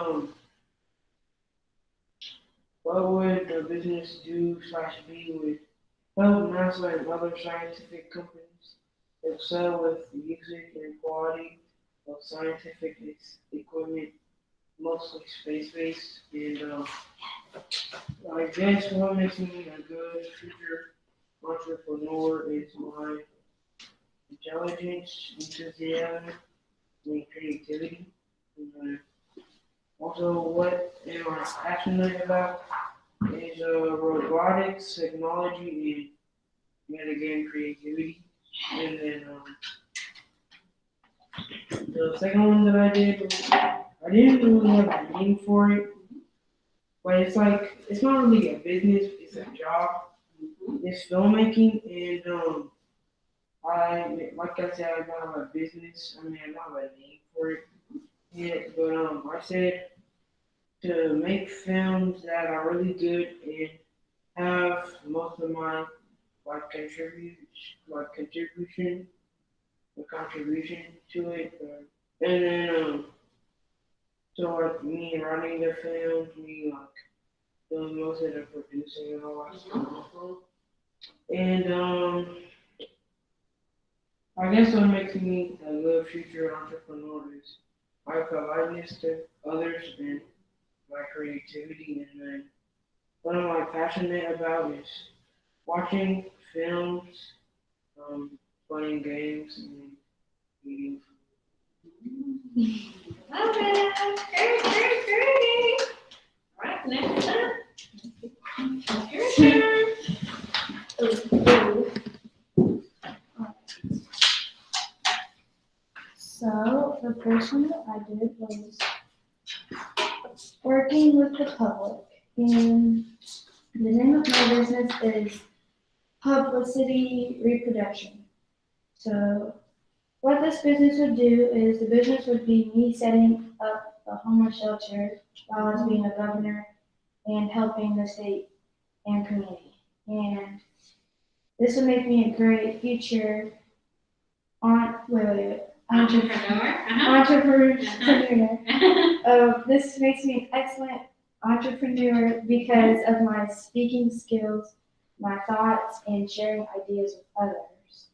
what would the business do / be with help NASA and other scientific companies excel with music and quality of scientific equipment, mostly space-based. And I guess what makes me a good future entrepreneur is my intelligence, enthusiasm, and creativity. And also, what am I passionate about is robotics, technology, and yet again creativity. And then the second one that I did was I didn't really have a name for it, but it's like it's not really a business, it's a job. It's filmmaking, and I like I said I don't have a business. I mean I don't have a name for it yet, but I said to make films that are really good and have most of my like contribution to it. And then so like me running the film, me like doing most of the producing and all that stuff. And I guess what makes me a good future entrepreneur is my politeness to others and my creativity. And then what I'm like passionate about is watching films, playing games, and eating food. Okay, great. All right, next up. Your turn. So the first one that I did was working with the public. And the name of my business is Publicity Reproduction. So what this business would do is the business would be me setting up a homeless shelter while I was being a governor and helping the state and community. And this would make me a great future entrepreneur. This makes me an excellent entrepreneur because of my speaking skills, my thoughts, and sharing ideas with others.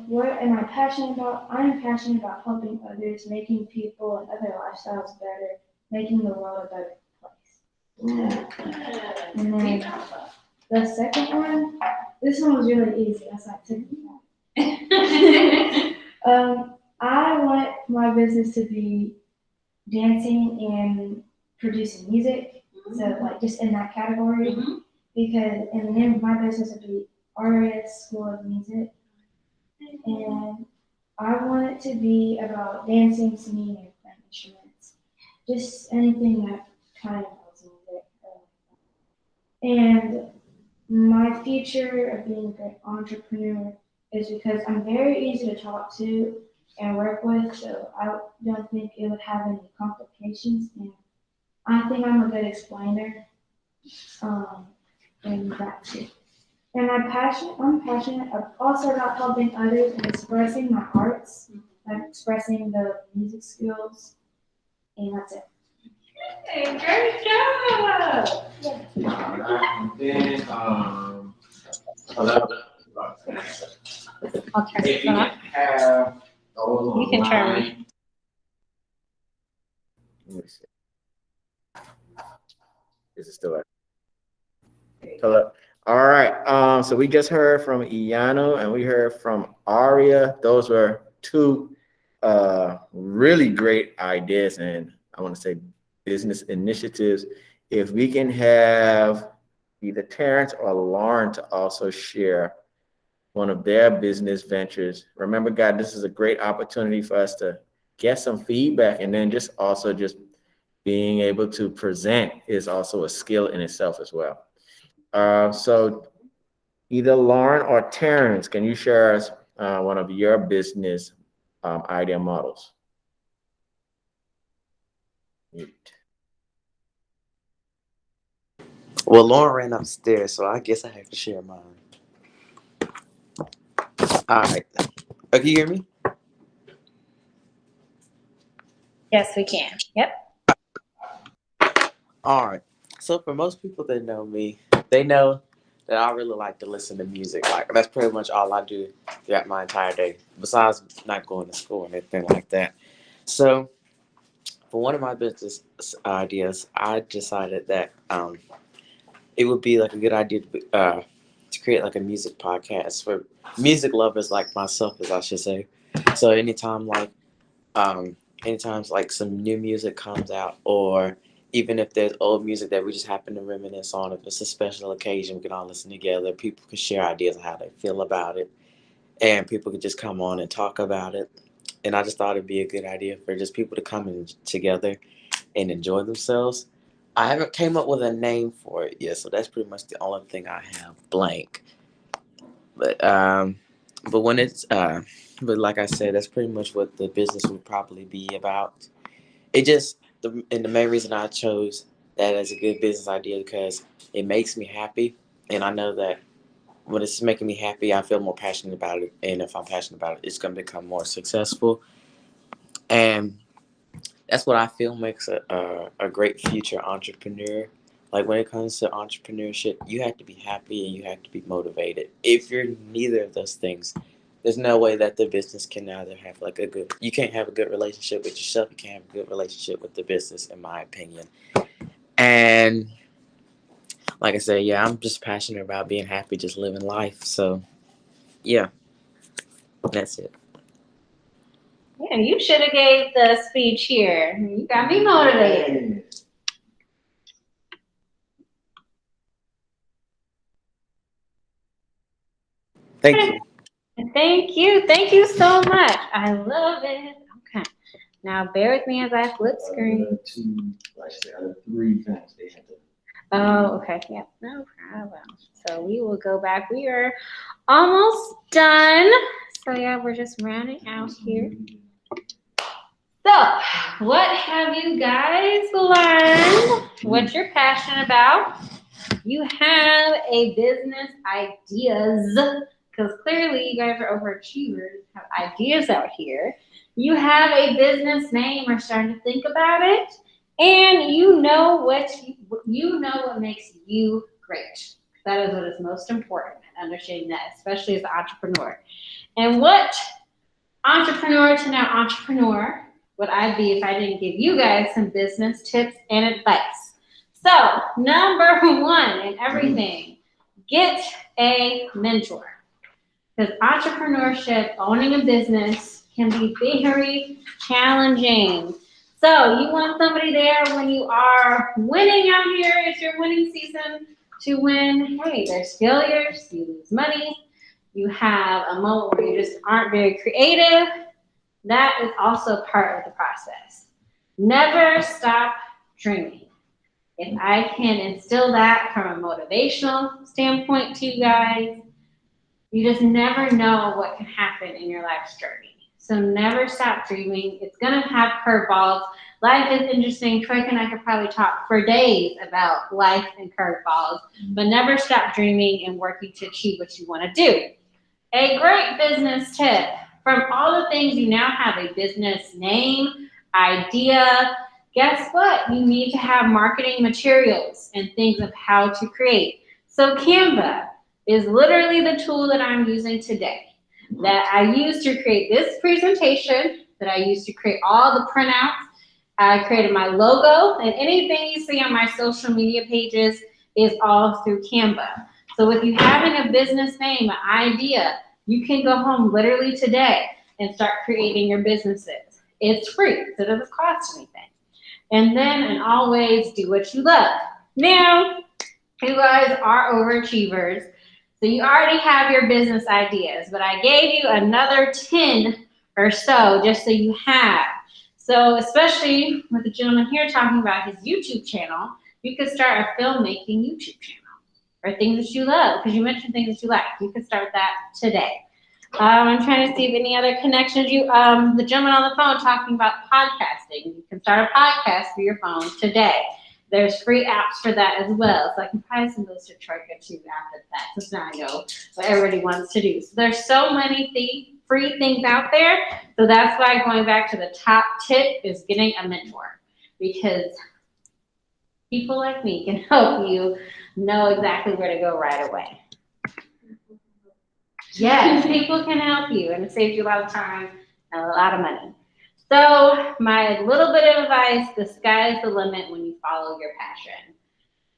What am I passionate about? I am passionate about helping others, making people and other lifestyles better, making the world a better place. And then the second one, this one was really easy. That's why I took it back. I want my business to be dancing and producing music, so like just in that category, because and the name of my business would be RS School of Music, and I want it to be about dancing, singing, and playing instruments. Just anything that kind of involves music. And my future of being a good entrepreneur is because I'm very easy to talk to and work with, so I don't think it would have any complications. And I think I'm a good explainer, and that's it. And I'm passionate also about helping others and expressing my arts, like expressing the music skills, and that's it. Hey, great job! And then, hello. I'll turn If it you off. can have those You can turn online. me. Let me see. Is it still up? Hello. All right. So we just heard from Iano and we heard from Aria. Those were two really great ideas and I want to say business initiatives. If we can have either Terrence or Lauren to also share one of their business ventures. Remember, God, this is a great opportunity for us to get some feedback and then just also just being able to present is also a skill in itself as well. So either Lauren or Terrence, can you share us one of your business idea models? Well, Lauren ran upstairs, so I guess I have to share mine. All right. Can you hear me? Yes, we can. Yep. All right. So for most people that know me, they know that I really like to listen to music. Like that's pretty much all I do throughout my entire day, besides not going to school and anything like that. So for one of my business ideas, I decided that it would be like a good idea to create like a music podcast for music lovers like myself, as I should say. So um, anytime like some new music comes out, or even if there's old music that we just happen to reminisce on, if it's a special occasion, we can all listen together. People can share ideas of how they feel about it, and people could just come on and talk about it. And I just thought it'd be a good idea for just people to come in together and enjoy themselves. I haven't came up with a name for it yet, so that's pretty much the only thing I have blank. But but when it's but like I said, that's pretty much what the business would probably be about. It just and the main reason I chose that as a good business idea because it makes me happy, and I know that when it's making me happy, I feel more passionate about it, and if I'm passionate about it, it's going to become more successful, and that's what I feel makes a great future entrepreneur. Like when it comes to entrepreneurship, you have to be happy and you have to be motivated. If you're neither of those things, there's no way that the business can either have like a good. You can't have a good relationship with yourself. You can't have a good relationship with the business, in my opinion. And like I said, yeah, I'm just passionate about being happy, just living life. So yeah, that's it. Yeah, you should have gave the speech here. You got me motivated. Thank you. Thank you. Thank you so much. I love it. Okay. Now bear with me as I flip screen. Three things they had to. Oh, okay. Yep. No problem. So we will go back. We are almost done. So yeah, we're just rounding out here. So, what have you guys learned? What you're passionate about? You have a business ideas, because clearly you guys are overachievers, have ideas out here. You have a business name, or starting to think about it, and you know what makes you great. That is what is most important, understanding that, especially as an entrepreneur. And what entrepreneur to now entrepreneur would I be if I didn't give you guys some business tips and advice? So, number one in everything, get a mentor. Because entrepreneurship, owning a business, can be very challenging. So, you want somebody there when you are winning out here, it's your winning season to win. Hey, there's failures, you lose money, you have a moment where you just aren't very creative. That is also part of the process. Never stop dreaming. If I can instill that from a motivational standpoint to you guys, you just never know what can happen in your life's journey. So never stop dreaming. It's going to have curveballs. Life is interesting. Troy and I could probably talk for days about life and curveballs, but never stop dreaming and working to achieve what you want to do. A great business tip. From all the things, you now have a business name, idea. Guess what? You need to have marketing materials and things of how to create. So Canva is literally the tool that I'm using today, that I use to create this presentation, that I use to create all the printouts. I created my logo, and anything you see on my social media pages is all through Canva. So with you having a business name, an idea, you can go home literally today and start creating your businesses. It's free, so it doesn't cost anything. And then, and always, do what you love. Now, you guys are overachievers, so you already have your business ideas, but I gave you another 10 or so just so you have. So especially with the gentleman here talking about his YouTube channel, you could start a filmmaking YouTube channel or things that you love, because you mentioned things that you like. You could start that today. I'm trying to see if any other connections. The gentleman on the phone talking about podcasting. You can start a podcast through your phone today. There's free apps for that as well. So I can probably send those to Troika too after that, since now I know what everybody wants to do. So there's so many free things out there. So that's why going back to the top tip is getting a mentor, because people like me can help you know exactly where to go right away. Yes, people can help you, and it saves you a lot of time and a lot of money. So my little bit of advice, the sky's the limit when you follow your passion.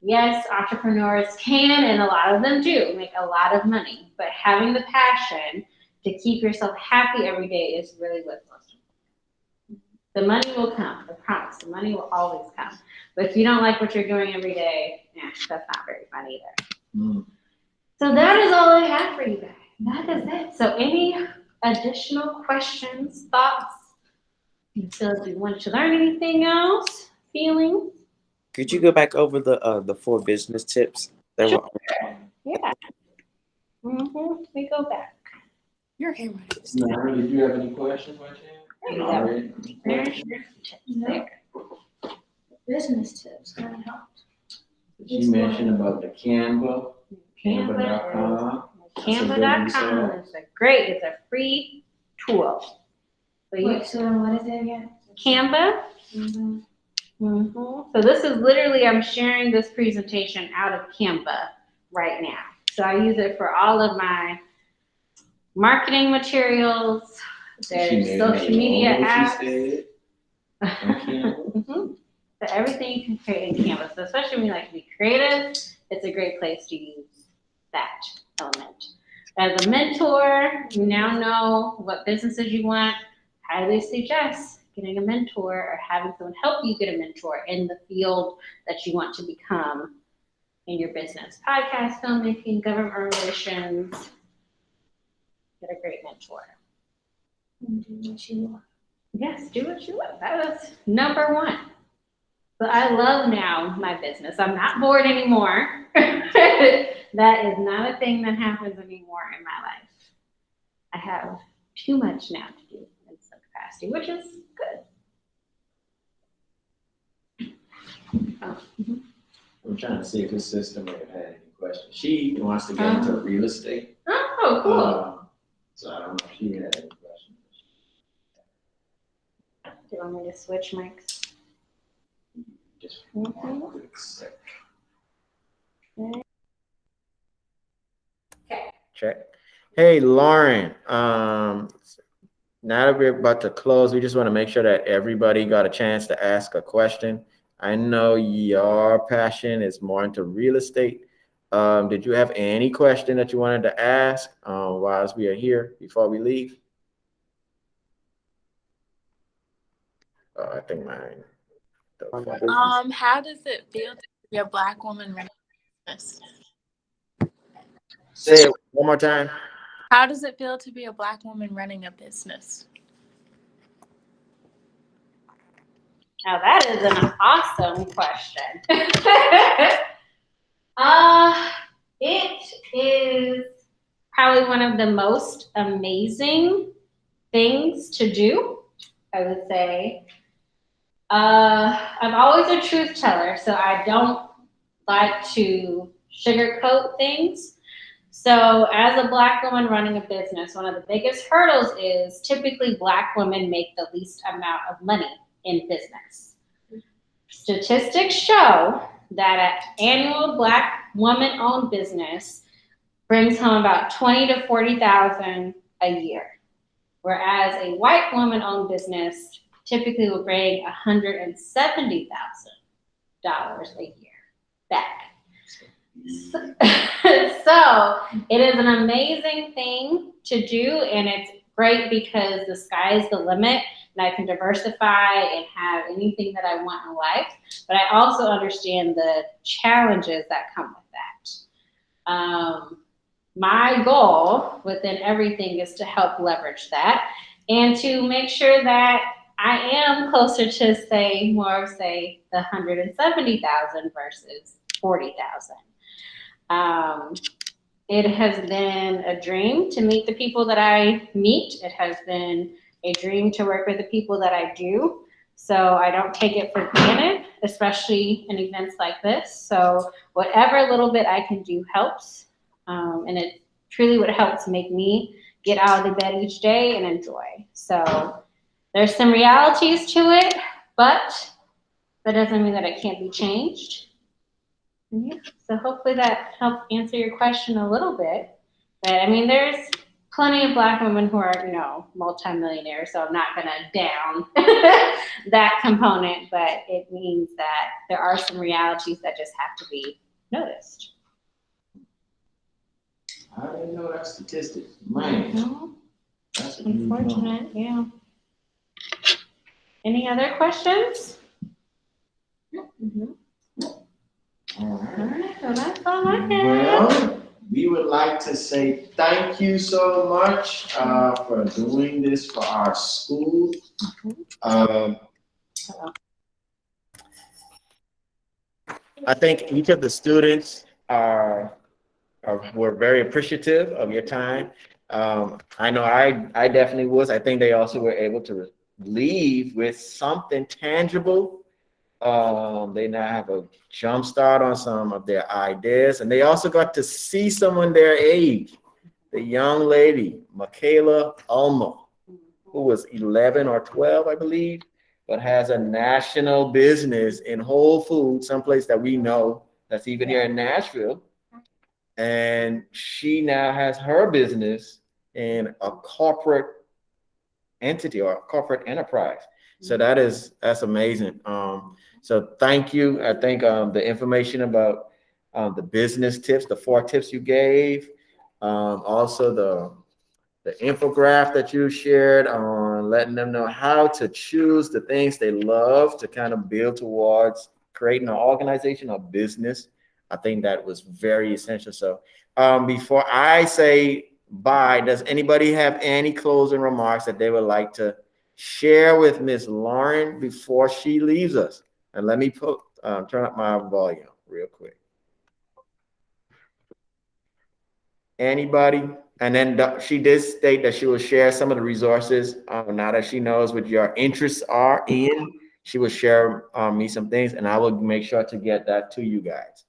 Yes, entrepreneurs can, and a lot of them do, make a lot of money, but having the passion to keep yourself happy every day is really what's most important. The money will come, I promise. The money will always come. But if you don't like what you're doing every day, that's not very fun either. So that is all I have for you guys. That is it. So any additional questions, thoughts? You feel like you wanted to learn anything else? Feelings? Could you go back over the 4 business tips? Sure. Yeah. We go back. Your handwriting. Nara, did you have any questions by chance? Business tips kind of helped. She mentioned about the Canva, Canva.com. Canva.com is it's a free tool. So what is it again? Canva. So this is literally, I'm sharing this presentation out of Canva right now. So I use it for all of my marketing materials. There's social media apps. So everything you can create in Canva. So especially when you like to be creative, it's a great place to use that element. As a mentor, you now know what businesses you want. Highly suggest getting a mentor or having someone help you get a mentor in the field that you want to become in your business. Podcast, filmmaking, government relations. Get a great mentor. Do what you want. Yes, do what you want. That is number 1. But I love now my business. I'm not bored anymore. That is not a thing that happens anymore in my life. I have too much now to do in some capacity, which is good. I'm trying to see if his sister may have had any questions. She wants to get into real estate. Oh, cool. So I don't know if she had any questions. Do you want me to switch mics? Just one quick sec. Okay. Check. Hey, Lauren. Now that we're about to close, we just want to make sure that everybody got a chance to ask a question. I know your passion is more into real estate. Did you have any question that you wanted to ask while we are here before we leave? I think mine. How does it feel to be a Black woman running a business? Say it one more time. How does it feel to be a Black woman running a business? Now that is an awesome question. It is probably one of the most amazing things to do, I would say. I'm always a truth teller, so I don't like to sugarcoat things. So as a Black woman running a business, one of the biggest hurdles is typically Black women make the least amount of money in business. Statistics show that an annual Black woman-owned business brings home about $20,000 to $40,000 a year, whereas a white woman-owned business typically will bring $170,000 a year back. So it is an amazing thing to do, and it's great because the sky is the limit, and I can diversify and have anything that I want in life. But I also understand the challenges that come with that. My goal within everything is to help leverage that and to make sure that I am closer to the 170,000 versus 40,000. It has been a dream to meet the people that I meet. It has been a dream to work with the people that I do. So I don't take it for granted, especially in events like this. So whatever little bit I can do helps. And it truly would help to make me get out of the bed each day and enjoy. So there's some realities to it, but that doesn't mean that it can't be changed. Yeah, so hopefully that helped answer your question a little bit. But I mean, there's plenty of Black women who are, multimillionaires, so I'm not gonna down that component, but it means that there are some realities that just have to be noticed. I didn't know that statistic. Man, that's unfortunate, yeah. Any other questions? Mm-hmm. All right. So that's all I have. Well, we would like to say thank you so much for doing this for our school. I think each of the students were very appreciative of your time. I know I definitely was. I think they also were able to leave with something tangible. They now have a jump start on some of their ideas, and they also got to see someone their age, the young lady, Michaela Ulmer, who was 11 or 12, I believe, but has a national business in Whole Foods, someplace that we know that's even here in Nashville. And she now has her business in a corporate entity or a corporate enterprise. So that's amazing. So thank you. I think the information about the business tips, the 4 tips you gave, also the infographic that you shared on letting them know how to choose the things they love to kind of build towards creating an organization or business. I think that was very essential. So before I say bye, does anybody have any closing remarks that they would like to share with Miss Lauren before she leaves us? And let me turn up my volume real quick. Anybody? And then she did state that she will share some of the resources. Now that she knows what your interests are in, she will share me some things, and I will make sure to get that to you guys.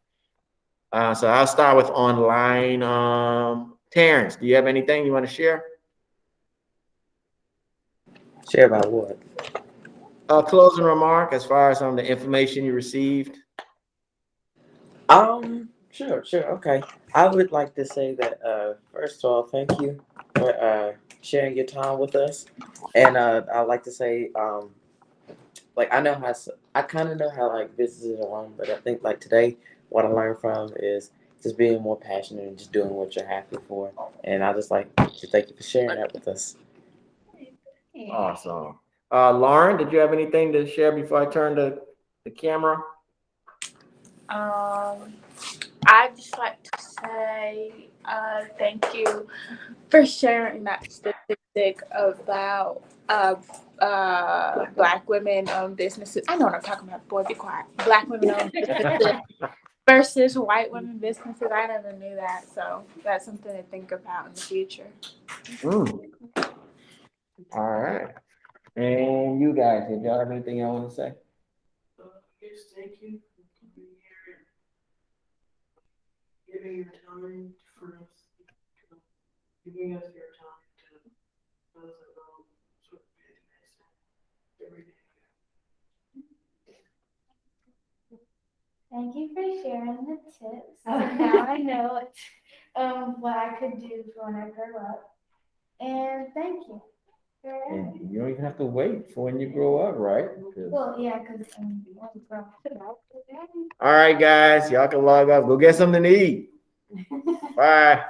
So I'll start with online. Terrence, do you have anything you want to share? Share about what? A closing remark as far as the information you received. Sure, okay. I would like to say that first of all, thank you for sharing your time with us, and I'd like to say like I kind of know how like businesses are run, but I think like today what I learned from is just being more passionate and just doing what you're happy for, and I just like to thank you for sharing that with us. Awesome. Lauren, did you have anything to share before I turn the camera? I'd just like to say Thank you for sharing that statistic about Black women-owned businesses. I know what I'm talking about. Boy, be quiet. Black women-owned businesses versus white women businesses. I never knew that, so that's something to think about in the future. All right. And you guys, if y'all have anything y'all want to say? Yes, thank you for coming here and giving your time for us, giving us your time to let us know sort of business and everything. Thank you for sharing the tips. Now I know what I could do for when I grow up. And thank you. And you don't even have to wait for when you grow up, right? Well, yeah, because when we grow up. All right, guys, y'all can log off. Go get something to eat. Bye.